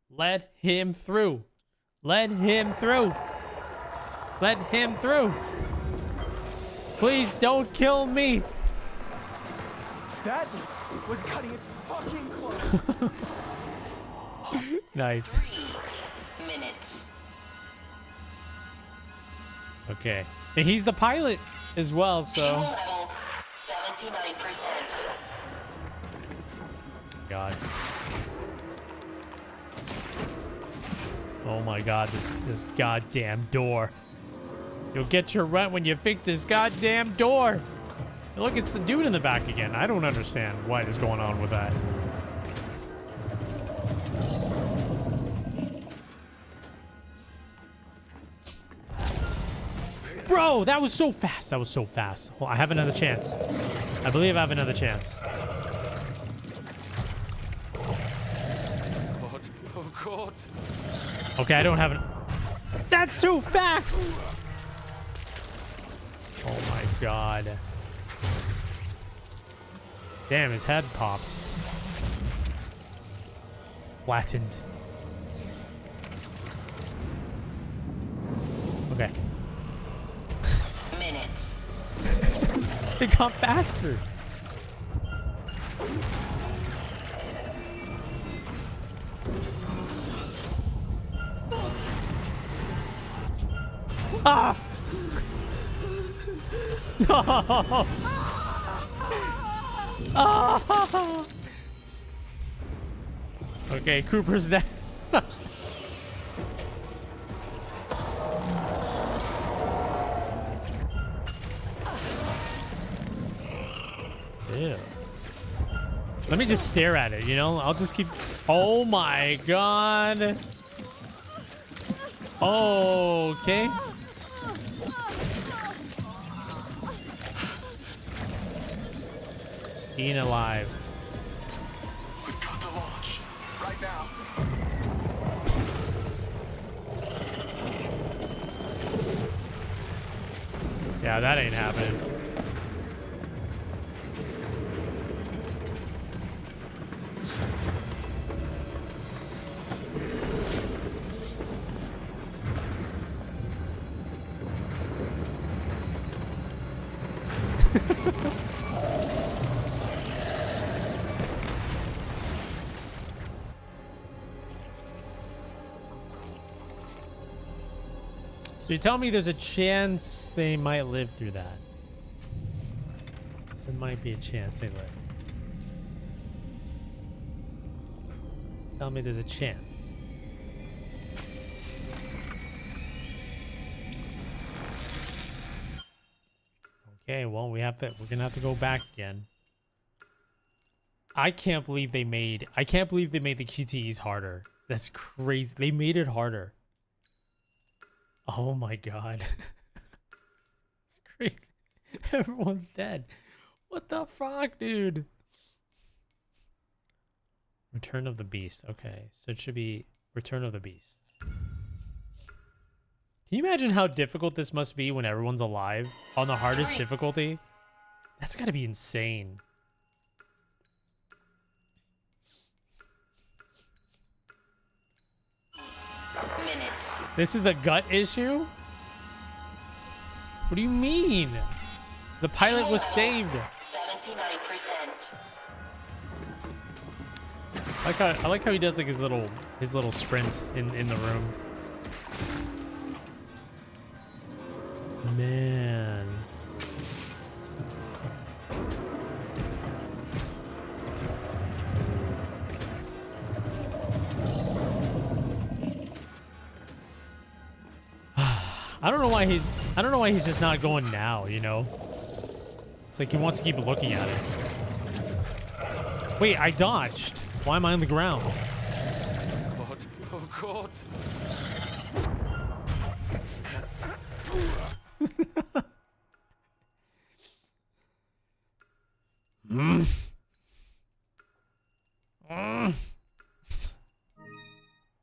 Let him through. Let him through. Let him through. Please don't kill me. That was cutting it fucking close. Nice. 3 minutes. Okay. And he's the pilot as well, Fuel so. level 79%. God. Oh my God, this goddamn door. You'll get your rent when you fix this goddamn door. And look, it's the dude in the back again. I don't understand what is going on with that. Bro, that was so fast. That was so fast. Well, I have another chance. I believe I have another chance. God. Oh, God. Okay, I don't have an... That's too fast! Oh my god. Damn, his head popped. Flattened. Okay. Minutes. It got faster. Ah! No! Ah! Okay, Cooper's dead. Ew. Let me just stare at it, you know? I'll just keep... Oh my god. Okay. Being alive. We've got to launch. Right now. Yeah, that ain't happening. So you tell me there's a chance they might live through that. There might be a chance they live. Tell me there's a chance. Okay, well, we're gonna have to go back again. I can't believe they made the QTEs harder. That's crazy. They made it harder. Oh my god. It's crazy. Everyone's dead. What the fuck, dude? Return of the Beast. Okay, so it should be Return of the Beast. Can you imagine how difficult this must be when everyone's alive? On the hardest difficulty? That's gotta be insane. Minutes. This is a gut issue? What do you mean? The pilot was saved. 79%. I like how he does like his little sprint in the room. Man. I don't know why he's just not going now, you know? It's like he wants to keep looking at it. Wait, I dodged. Why am I on the ground? God. Oh, God.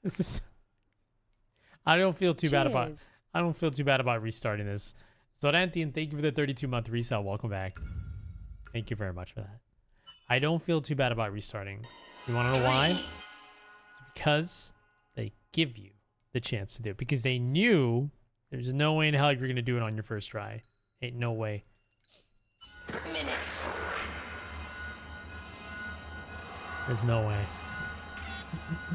This is... I don't feel too bad about restarting this. Zorantian, thank you for the 32-month resale. Welcome back. Thank you very much for that. I don't feel too bad about restarting. You want to know why? It's because they give you the chance to do it. Because they knew there's no way in hell you're going to do it on your first try. Ain't no way. Minutes. There's no way.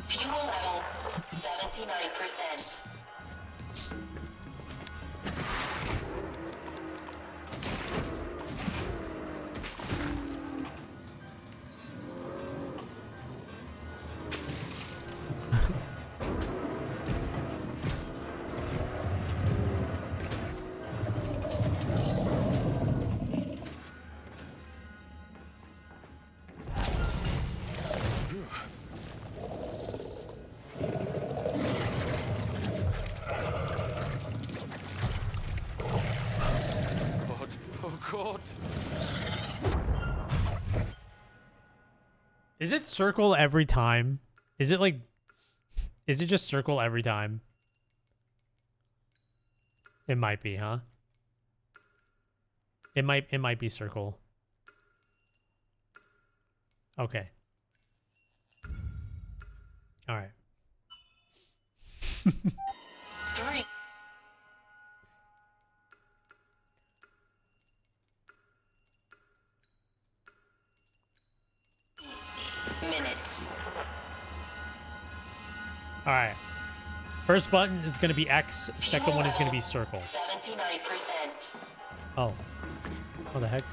Fuel level 79%. God. Is it circle every time? Is it just circle every time? It might be, huh? It might be circle. Okay. All right. 3 minutes. All right. First button is going to be X. Second one is going to be circle. 79%. Oh. What the heck?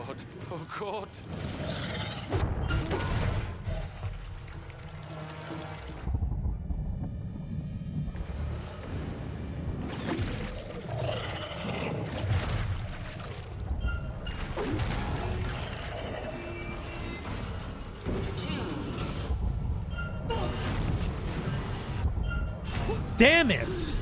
God. Oh, God. Damn it!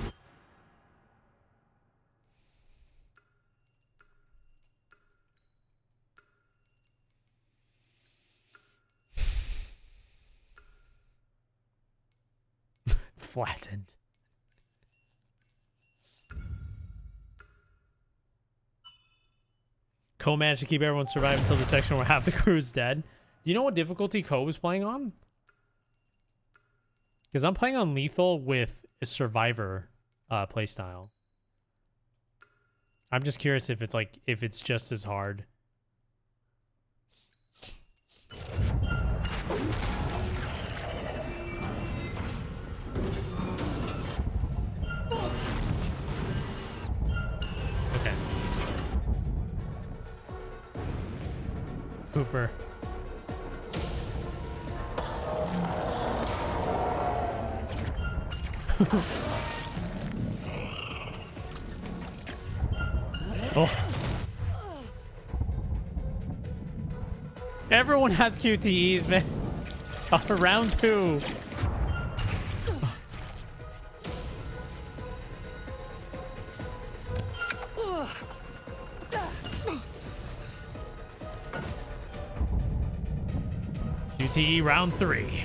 Flattened. Co managed to keep everyone survive until the section where half the crew is dead. Do you know what difficulty Co was playing on? Because I'm playing on lethal with a survivor playstyle. I'm just curious if it's just as hard. Okay. Cooper. Oh. Everyone has QTEs, man. Round 2. QTE round 3.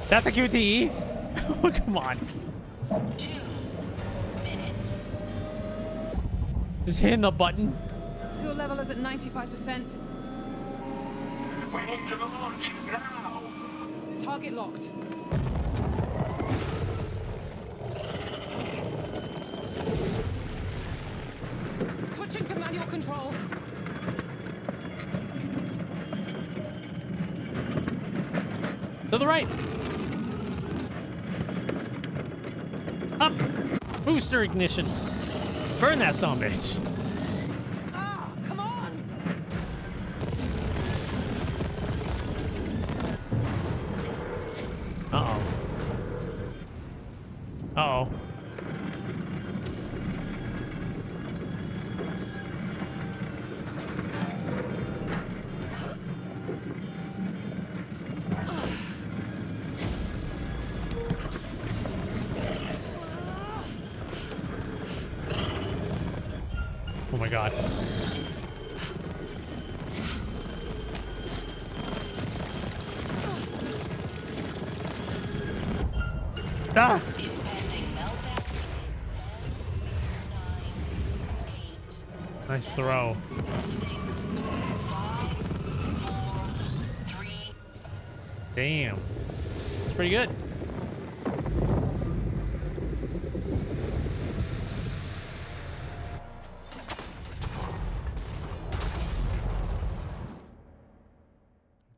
That's a QTE? Oh, come on. 2 minutes. Just hitting the button. Fuel level is at 95%. We need to launch now. Target locked. Switching to manual control. To the right. Up. Booster ignition. Burn that son of a bitch. Ah, come on! Uh-oh. Uh-oh. Oh my god. Ah! Impending meltdown. 10, 9, 8, Nice throw. 6, 5, 4, 3. Damn. It's pretty good.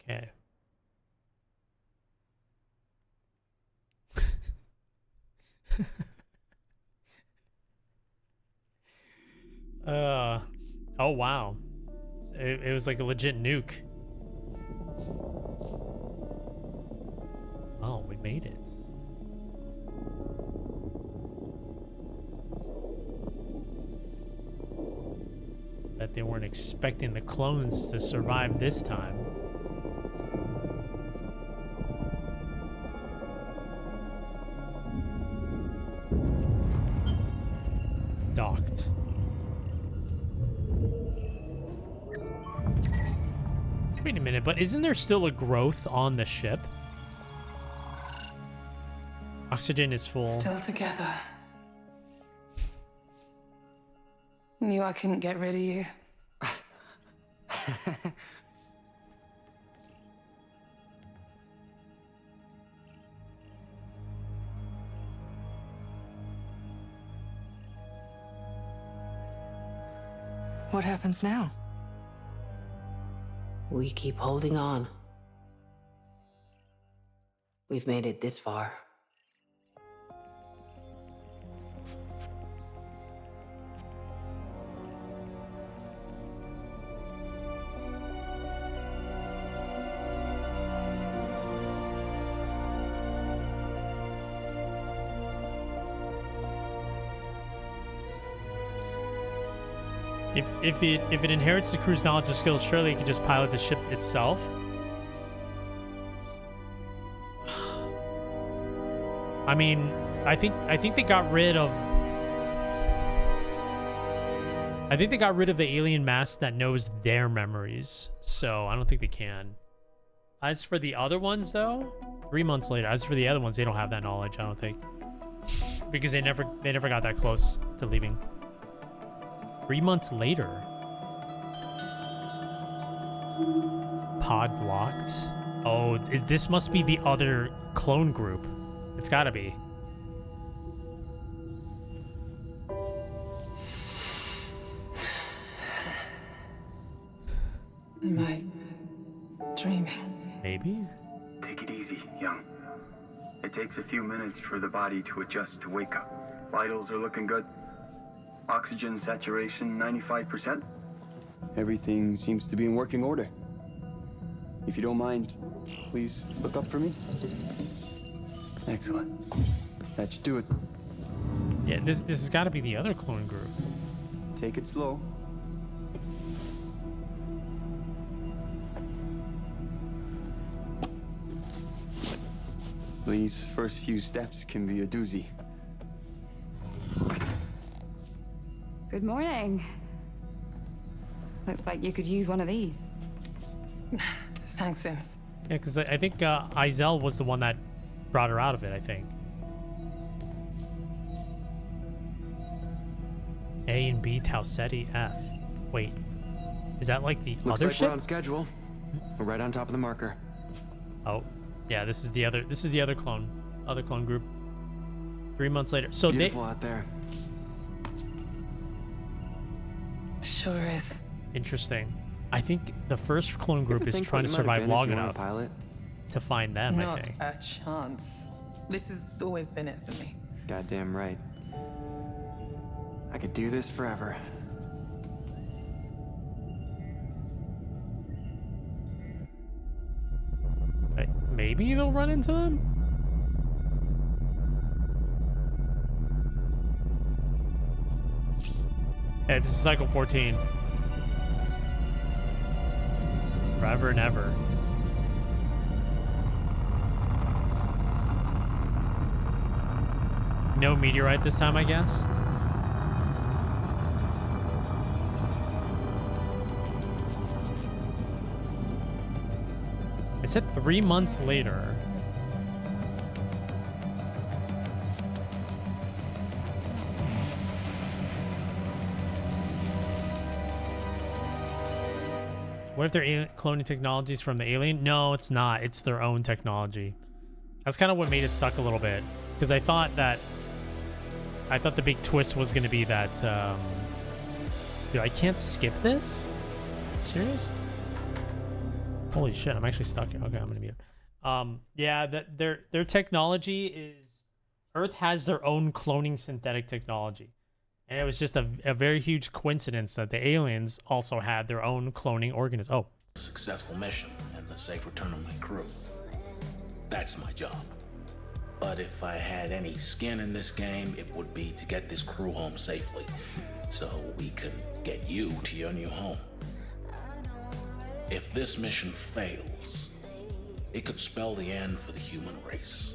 Okay. Oh wow. It was like a legit nuke. made it. Bet they weren't expecting the clones to survive this time. Docked. Wait a minute, but isn't there still a growth on the ship? Oxygen is full. Still together. Knew I couldn't get rid of you. What happens now? We keep holding on. We've made it this far. If it inherits the crew's knowledge and skills, surely it could just pilot the ship itself. I mean, I think they got rid of. I think they got rid of the alien mask that knows their memories, so I don't think they can. As for the other ones, though, 3 months later. As for the other ones, they don't have that knowledge. I don't think, because they never got that close to leaving. 3 months later. Pod locked. Oh, this must be the other clone group. It's gotta be. Am I dreaming? Maybe? Take it easy, young. It takes a few minutes for the body to adjust to wake up. Vitals are looking good. Oxygen saturation 95%. Everything seems to be in working order. If you don't mind, please look up for me. Excellent. That should do it. Yeah, this has got to be the other clone group. Take it slow. These first few steps can be a doozy. Good morning. Looks like you could use one of these. Thanks, Sims. Yeah, because I think Izel was the one that brought her out of it, I think. A and B Tauceti F. Wait, is that like the Looks other like ship? we're on schedule. We're right on top of the marker. Oh, yeah. This is the other clone group. 3 months later. So Beautiful out there. Sure is. Interesting. I think the first clone group is Think trying what to it might have survive been if long you weren't a enough pilot. to find them. I Not think. a chance. This has always been it for me. Goddamn right. I could do this forever. Maybe they'll run into them. Yeah, this is cycle 14. Forever and ever. No meteorite this time, I guess. I said 3 months later. What if they're cloning technologies from the alien? No, it's not. It's their own technology. That's kind of what made it suck a little bit, because I thought the big twist was going to be that. Dude, I can't skip this. Serious? Holy shit! I'm actually stuck here. Okay, I'm gonna mute. Yeah, that their technology is. Earth has their own cloning synthetic technology. And it was just a very huge coincidence that the aliens also had their own cloning organism. Oh. Successful mission and the safe return of my crew. That's my job. But if I had any skin in this game, it would be to get this crew home safely, so we can get you to your new home. If this mission fails, it could spell the end for the human race.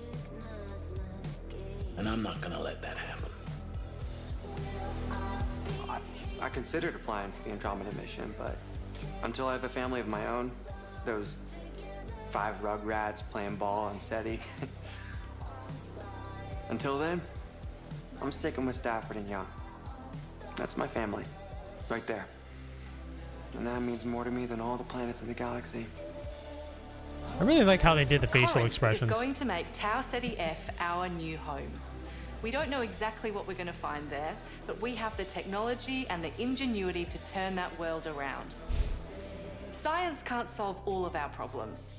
And I'm not gonna let that happen. I considered applying for the Andromeda mission, but until I have a family of my own, those 5 rugrats playing ball on SETI. Until then, I'm sticking with Stafford and Young. That's my family, right there. And that means more to me than all the planets in the galaxy. I really like how they did the facial Corinth expressions. is going to make Tau Ceti F our new home. We don't know exactly what we're going to find there, but we have the technology and the ingenuity to turn that world around. Science can't solve all of our problems,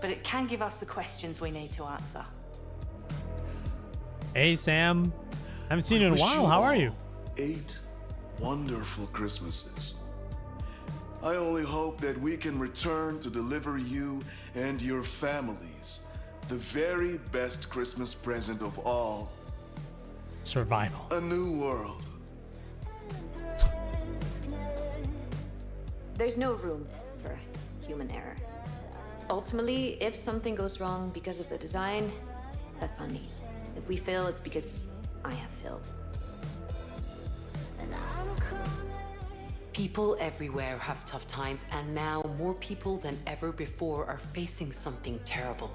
but it can give us the questions we need to answer. Hey, Sam. I haven't seen you in a while. How are you? 8 wonderful Christmases. I only hope that we can return to deliver you and your families the very best Christmas present of all. Survival. A new world. There's no room for human error. Ultimately, if something goes wrong because of the design, that's on me. If we fail, it's because I have failed. People everywhere have tough times, and now more people than ever before are facing something terrible.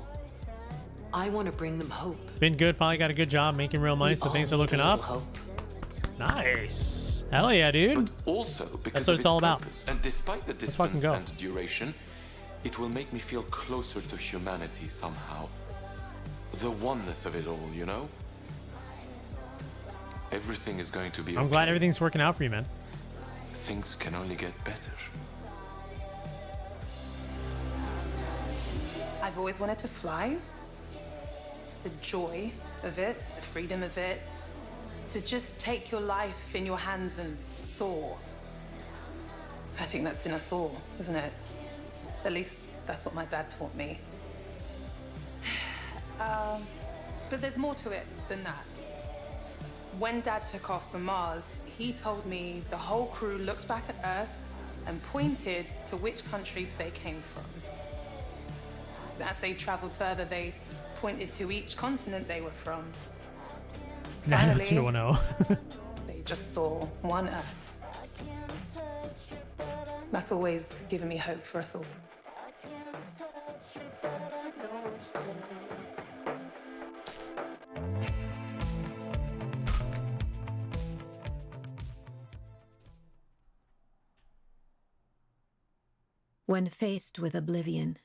I want to bring them hope. Been good. Finally got a good job making real money, so things are looking up. Hope. Nice. Hell yeah, dude. But also because That's what of it's all about. purpose. And despite the Let's fucking distance go. and duration, it will make me feel closer to humanity somehow. The oneness of it all, you know? Everything is going to be I'm okay. glad everything's working out for you, man. Things can only get better. I've always wanted to fly. The joy of it, the freedom of it. To just take your life in your hands and soar. I think that's in us all, isn't it? At least that's what my dad taught me. But there's more to it than that. When Dad took off from Mars, he told me the whole crew looked back at Earth and pointed to which countries they came from. As they traveled further, they pointed to each continent they were from. Finally, 90210. they just saw one Earth. That's always given me hope for us all. When faced with oblivion,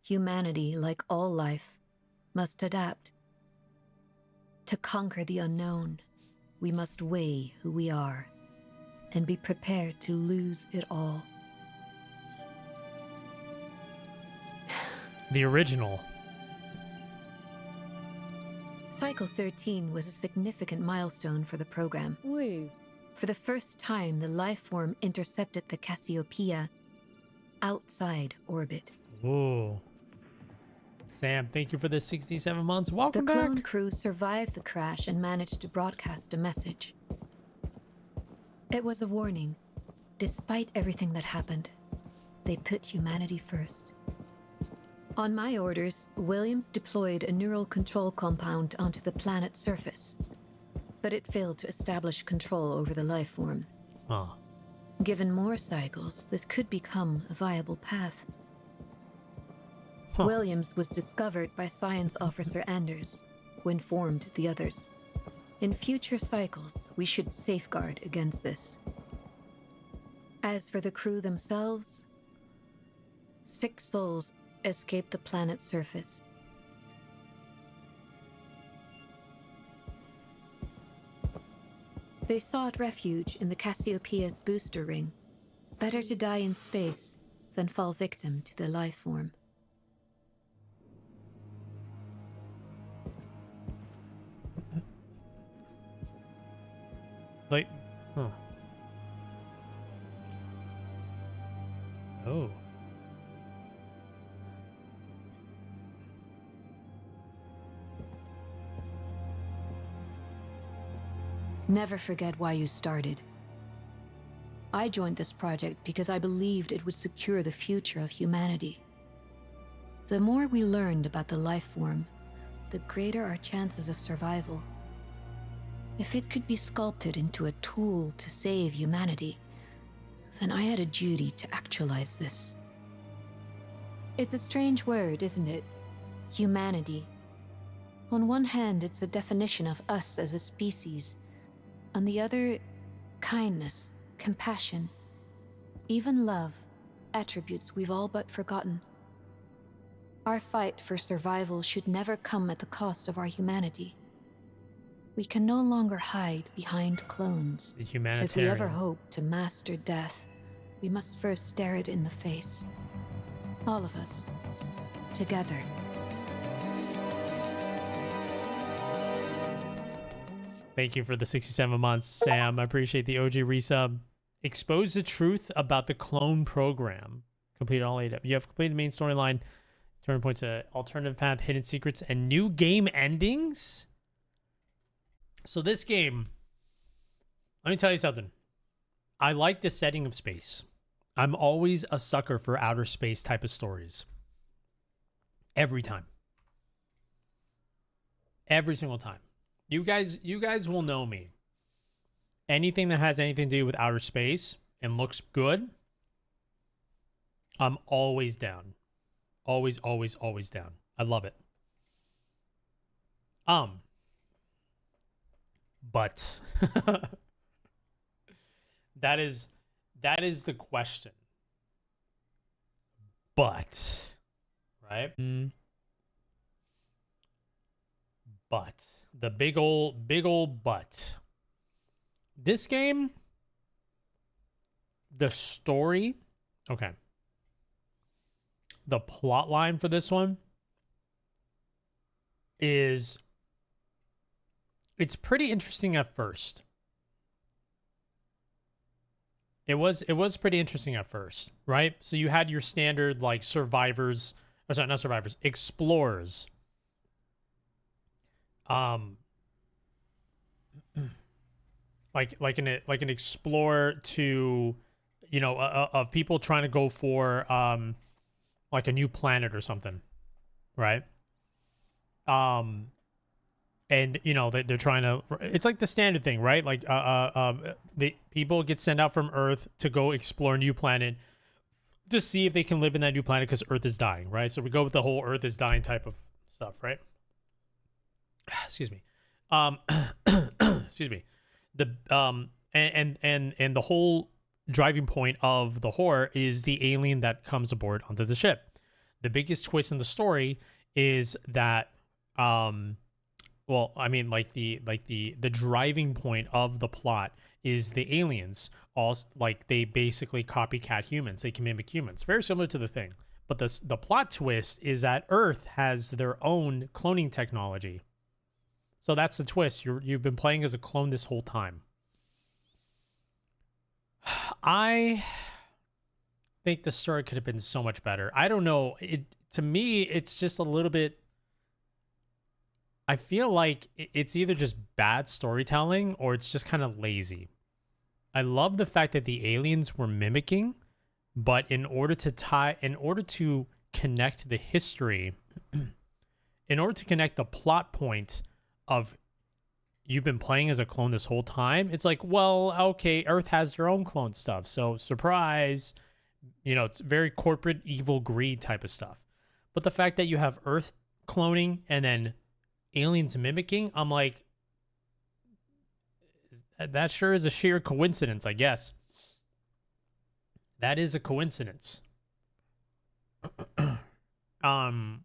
humanity, like all life, must adapt. To conquer the unknown, we must weigh who we are and be prepared to lose it all. The original. Cycle 13 was a significant milestone for the program. Woo. For the first time, the life form intercepted the Cassiopeia outside orbit. Ooh. Sam, thank you for the 67 months. Welcome The clone back. crew survived the crash and managed to broadcast a message. It was a warning. Despite everything that happened, they put humanity first. On my orders, Williams deployed a neural control compound onto the planet's surface, but it failed to establish control over the life form. Huh. Given more cycles, this could become a viable path. Huh. Williams was discovered by Science Officer Anders, who informed the others. In future cycles, we should safeguard against this. As for the crew themselves, 6 souls escaped the planet's surface. They sought refuge in the Cassiopeia's booster ring. Better to die in space than fall victim to the life form. Like, huh. Oh. Never forget why you started. I joined this project because I believed it would secure the future of humanity. The more we learned about the life form, the greater our chances of survival. If it could be sculpted into a tool to save humanity, then I had a duty to actualize this. It's a strange word, isn't it? Humanity. On one hand, it's a definition of us as a species. On the other, kindness, compassion, even love, attributes we've all but forgotten. Our fight for survival should never come at the cost of our humanity. We can no longer hide behind clones. The If we humanitarian. ever hope to master death, we must first stare it in the face. All of us. Together. Thank you for the 67 months, Sam. I appreciate the OG resub. Expose the truth about the clone program. Completed all 8. You have completed the main storyline. Turn points to alternative path, hidden secrets, and new game endings. So this game, let me tell you something. I like the setting of space. I'm always a sucker for outer space type of stories. Every time. Every single time. You guys will know me. Anything that has anything to do with outer space and looks good, I'm always down. Always, always, always down. I love it. But that is the question. But, right? But the big old but. This game, the story, okay. The plot line for this one is, it's pretty interesting at first. It was pretty interesting at first, right? So you had your standard like survivors, or sorry, not survivors, explorers. Like an explorer to, you know, of people trying to go for like a new planet or something, right? And you know they're trying to. It's like the standard thing, right? Like the people get sent out from Earth to go explore a new planet to see if they can live in that new planet because Earth is dying, right? So we go with the whole Earth is dying type of stuff, right? Excuse me. Excuse me. The and the whole driving point of the horror is the alien that comes aboard onto the ship. The biggest twist in the story is that well, I mean, like the driving point of the plot is the aliens. All like they basically copycat humans. They can mimic humans, very similar to the Thing. But the plot twist is that Earth has their own cloning technology. So that's the twist. You've been playing as a clone this whole time. I think the story could have been so much better. I don't know. To me, it's just a little bit. I feel like it's either just bad storytelling or it's just kind of lazy. I love the fact that the aliens were mimicking, but in order to connect the history, in order to connect the plot point of you've been playing as a clone this whole time, it's like, well, okay, Earth has their own clone stuff, so surprise, you know, it's very corporate evil greed type of stuff. But the fact that you have Earth cloning and then aliens mimicking, I'm like, that sure is a sheer coincidence, I guess. That is a coincidence. I'm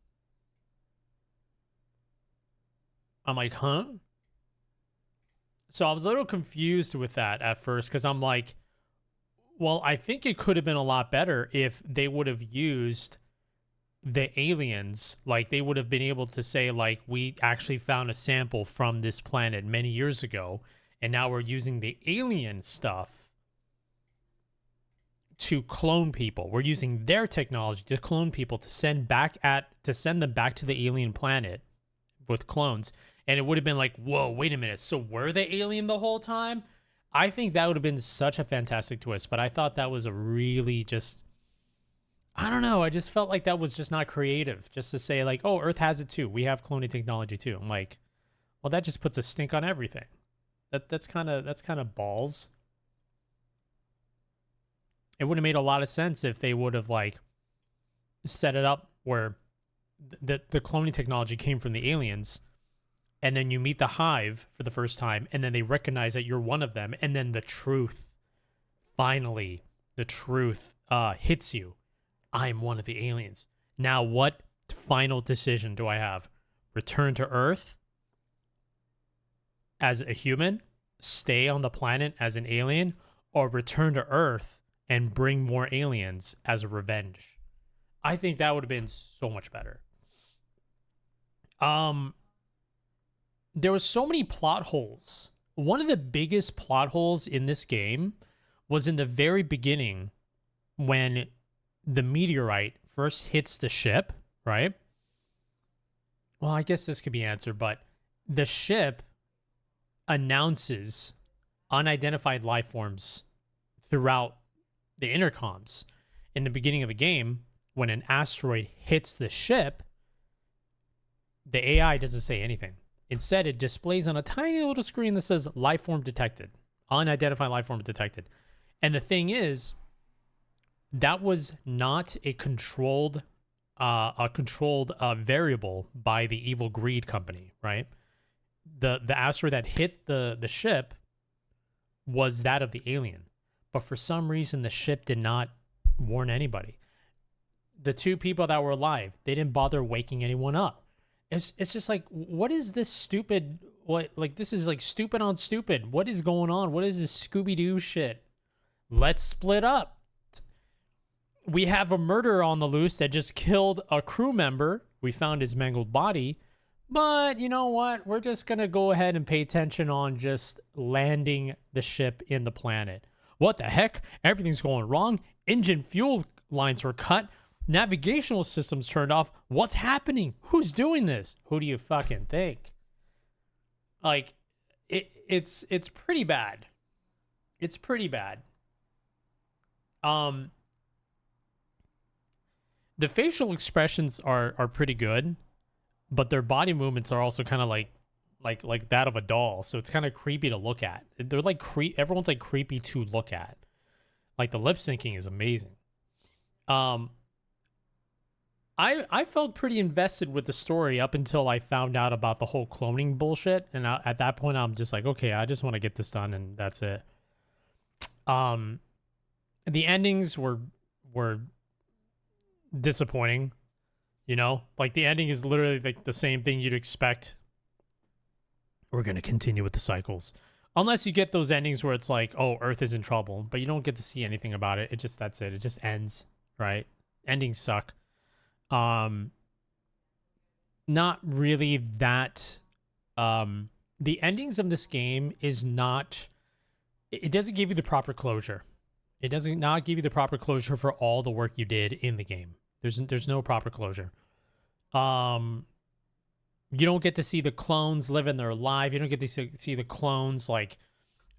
like, huh? So I was a little confused with that at first because I'm like, well, I think it could have been a lot better if they would have used the aliens. Like they would have been able to say, like, we actually found a sample from this planet many years ago, and now we're using the alien stuff to clone people. We're using their technology to clone people to send them back to the alien planet with clones, and it would have been like, whoa, wait a minute, so were they alien the whole time? I think that would have been such a fantastic twist, but I thought that was a really just, I don't know, I just felt like that was just not creative, just to say like, oh, Earth has it too, we have cloning technology too. I'm like, well, that just puts a stink on everything. That's kind of balls. It would have made a lot of sense if they would have like set it up where the cloning technology came from the aliens, and then you meet the Hive for the first time, and then they recognize that you're one of them, and then the truth, finally, the truth hits you. I'm one of the aliens. Now, what final decision do I have? Return to Earth as a human, stay on the planet as an alien, or return to Earth and bring more aliens as a revenge? I think that would have been so much better. There was so many plot holes. One of the biggest plot holes in this game was in the very beginning when the meteorite first hits the ship, right? Well, I guess this could be answered, but the ship announces unidentified life forms throughout the intercoms. In the beginning of the game, when an asteroid hits the ship, the AI doesn't say anything. Instead, it displays on a tiny little screen that says life form detected, unidentified life form detected. And the thing is, that was not a controlled variable by the evil greed company, right? The asteroid that hit the ship was that of the alien. But for some reason, the ship did not warn anybody. The two people that were alive, they didn't bother waking anyone up. It's just like, what is this stupid, this is like stupid on stupid. What is going on? What is this Scooby-Doo shit? Let's split up. We have a murderer on the loose that just killed a crew member. We found his mangled body. But you know what? We're just going to go ahead and pay attention on just landing the ship in the planet. What the heck? Everything's going wrong. Engine fuel lines were cut. Navigational systems turned off. What's happening? Who's doing this? Who do you fucking think? Like, it's pretty bad. It's pretty bad. The facial expressions are pretty good, but their body movements are also kind of like that of a doll. So it's kind of creepy to look at. They're like everyone's like creepy to look at. Like the lip syncing is amazing. I felt pretty invested with the story up until I found out about the whole cloning bullshit, and at that point I'm just like, okay, I just want to get this done, and that's it. The endings were disappointing, you know? Like the ending is literally like the same thing you'd expect. We're gonna continue with the cycles, unless you get those endings where it's like, oh, Earth is in trouble, but you don't get to see anything about it. That's it. It just ends, right? Endings suck. Not really that. The endings of this game is not. It doesn't give you the proper closure. It doesn't not give you the proper closure for all the work you did in the game. There's no proper closure. You don't get to see the clones living their life. You don't get to see the clones like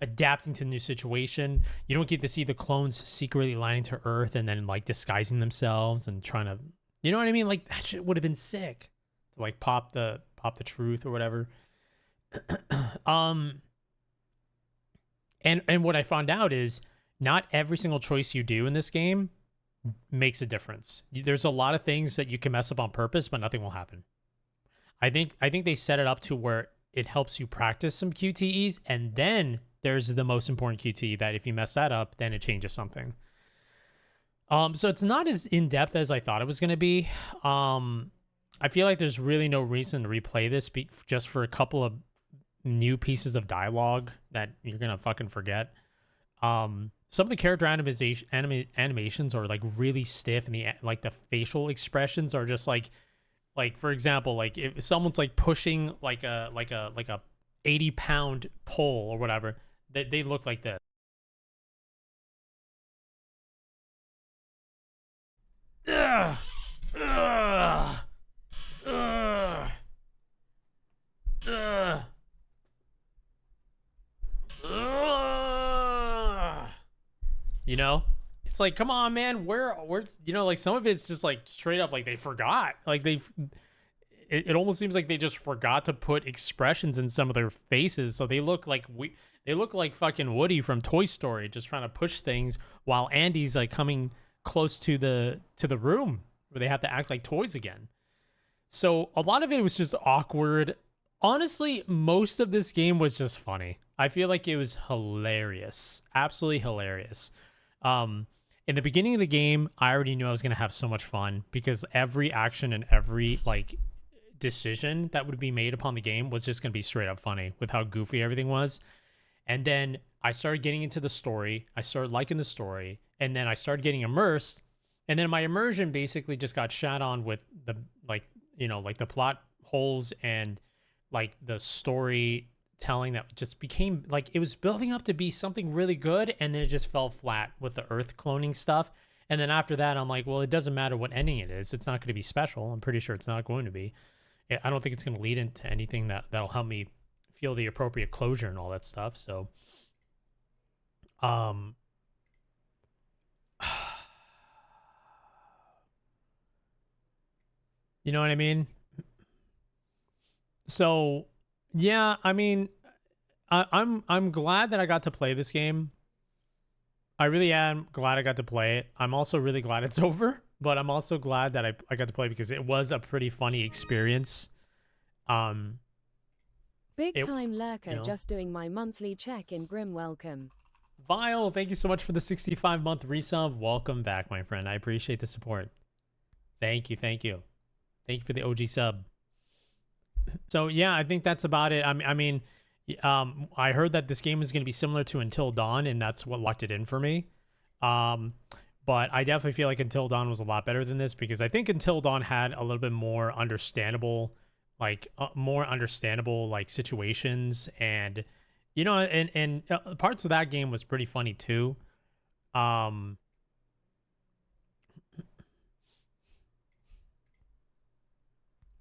adapting to the new situation. You don't get to see the clones secretly landing to Earth and then like disguising themselves and trying to, you know what I mean? Like that shit would have been sick to like pop the truth or whatever. And what I found out is not every single choice you do in this game makes a difference. There's a lot of things that you can mess up on purpose, but nothing will happen. I think they set it up to where it helps you practice some QTEs, and then there's the most important QTE that if you mess that up, then it changes something. So it's not as in-depth as I thought it was going to be. I feel like there's really no reason to replay this just for a couple of new pieces of dialogue that you're going to fucking forget. Some of the character animations are like really stiff, and the facial expressions are just like for example, like if someone's like pushing like a 80-pound pole or whatever, they look like this. Ugh. Ugh. Ugh. Ugh. You know, it's like, come on, man, where's you know, like some of it's just like straight up like they forgot, like it almost seems like they just forgot to put expressions in some of their faces, so they look like they look like fucking Woody from Toy Story, just trying to push things while Andy's like coming close to the room where they have to act like toys again. So a lot of it was just awkward. Honestly, most of this game was just funny. I feel like it was hilarious, absolutely hilarious. In the beginning of the game, I already knew I was gonna have so much fun because every action and every like decision that would be made upon the game was just gonna be straight up funny with how goofy everything was. And then I started getting into the story. I started liking the story, and then I started getting immersed. And then my immersion basically just got shat on with the like, you know, like the plot holes and like the storytelling that just became like it was building up to be something really good, and then it just fell flat with the Earth cloning stuff. And then after that, I'm like, well, it doesn't matter what ending it is. It's not going to be special. I'm pretty sure it's not going to be. I don't think it's going to lead into anything that'll help me feel the appropriate closure and all that stuff. So, you know what I mean? So, yeah, I mean, I'm glad that I got to play this game. I really am glad I got to play it. I'm also really glad it's over, but I'm also glad that I got to play because it was a pretty funny experience. Big time lurker, just doing my monthly check-in. Grim welcome. Vile, thank you so much for the 65-month resub. Welcome back, my friend. I appreciate the support. Thank you, thank you. Thank you for the OG sub. So yeah, I think that's about it. I mean, I heard that this game is going to be similar to Until Dawn, and that's what locked it in for me. But I definitely feel like Until Dawn was a lot better than this because I think Until Dawn had a little bit more understandable, like situations, and you know, and parts of that game was pretty funny too.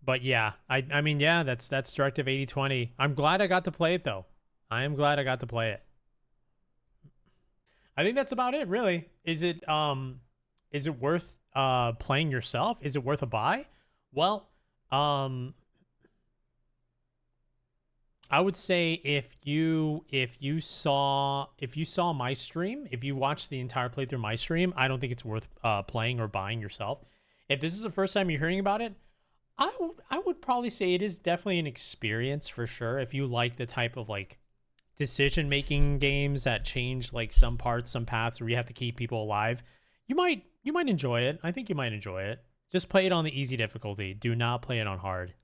But yeah, I mean, yeah, that's Directive 8020. I'm glad I got to play it though. I am glad I got to play it. I think that's about it, really. Is it worth playing yourself? Is it worth a buy? Well, I would say if you saw my stream, if you watched the entire playthrough my stream, I don't think it's worth playing or buying yourself. If this is the first time you're hearing about it, I would probably say it is definitely an experience for sure. If you like the type of like decision-making games that change like some parts, some paths where you have to keep people alive, you might enjoy it. I think you might enjoy it. Just play it on the easy difficulty. Do not play it on hard.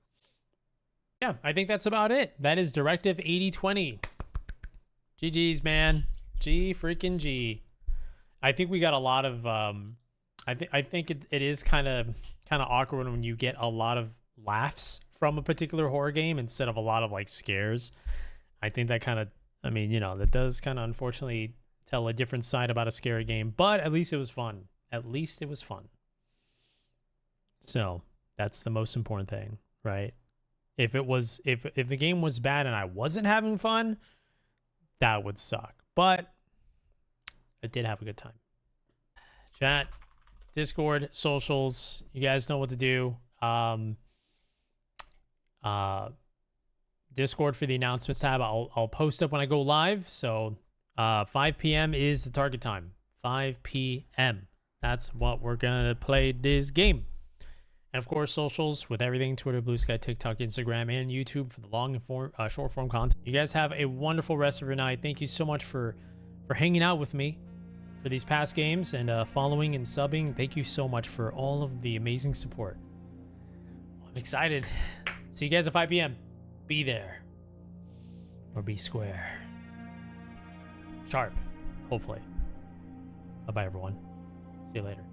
Yeah, I think that's about it. That is Directive 8020. GG's, man. G freaking G. I think we got a lot of I think it is kind of awkward when you get a lot of laughs from a particular horror game instead of a lot of like scares. I think that kind of, I mean, you know, that does kind of unfortunately tell a different side about a scary game, but at least it was fun. At least it was fun. So that's the most important thing, right? If the game was bad and I wasn't having fun, that would suck. But I did have a good time. Chat, Discord, socials, you guys know what to do. Discord for the announcements tab, I'll post up when I go live. So 5 p.m. is the target time. 5 p.m. That's what we're gonna play this game. And of course, socials with everything: Twitter, Blue Sky, TikTok, Instagram, and YouTube for the long and short form content. You guys have a wonderful rest of your night. Thank you so much for hanging out with me for these past games and following and subbing. Thank you so much for all of the amazing support. I'm excited. See you guys at 5 p.m. Be there. Or be square. Sharp. Hopefully. Bye-bye, everyone. See you later.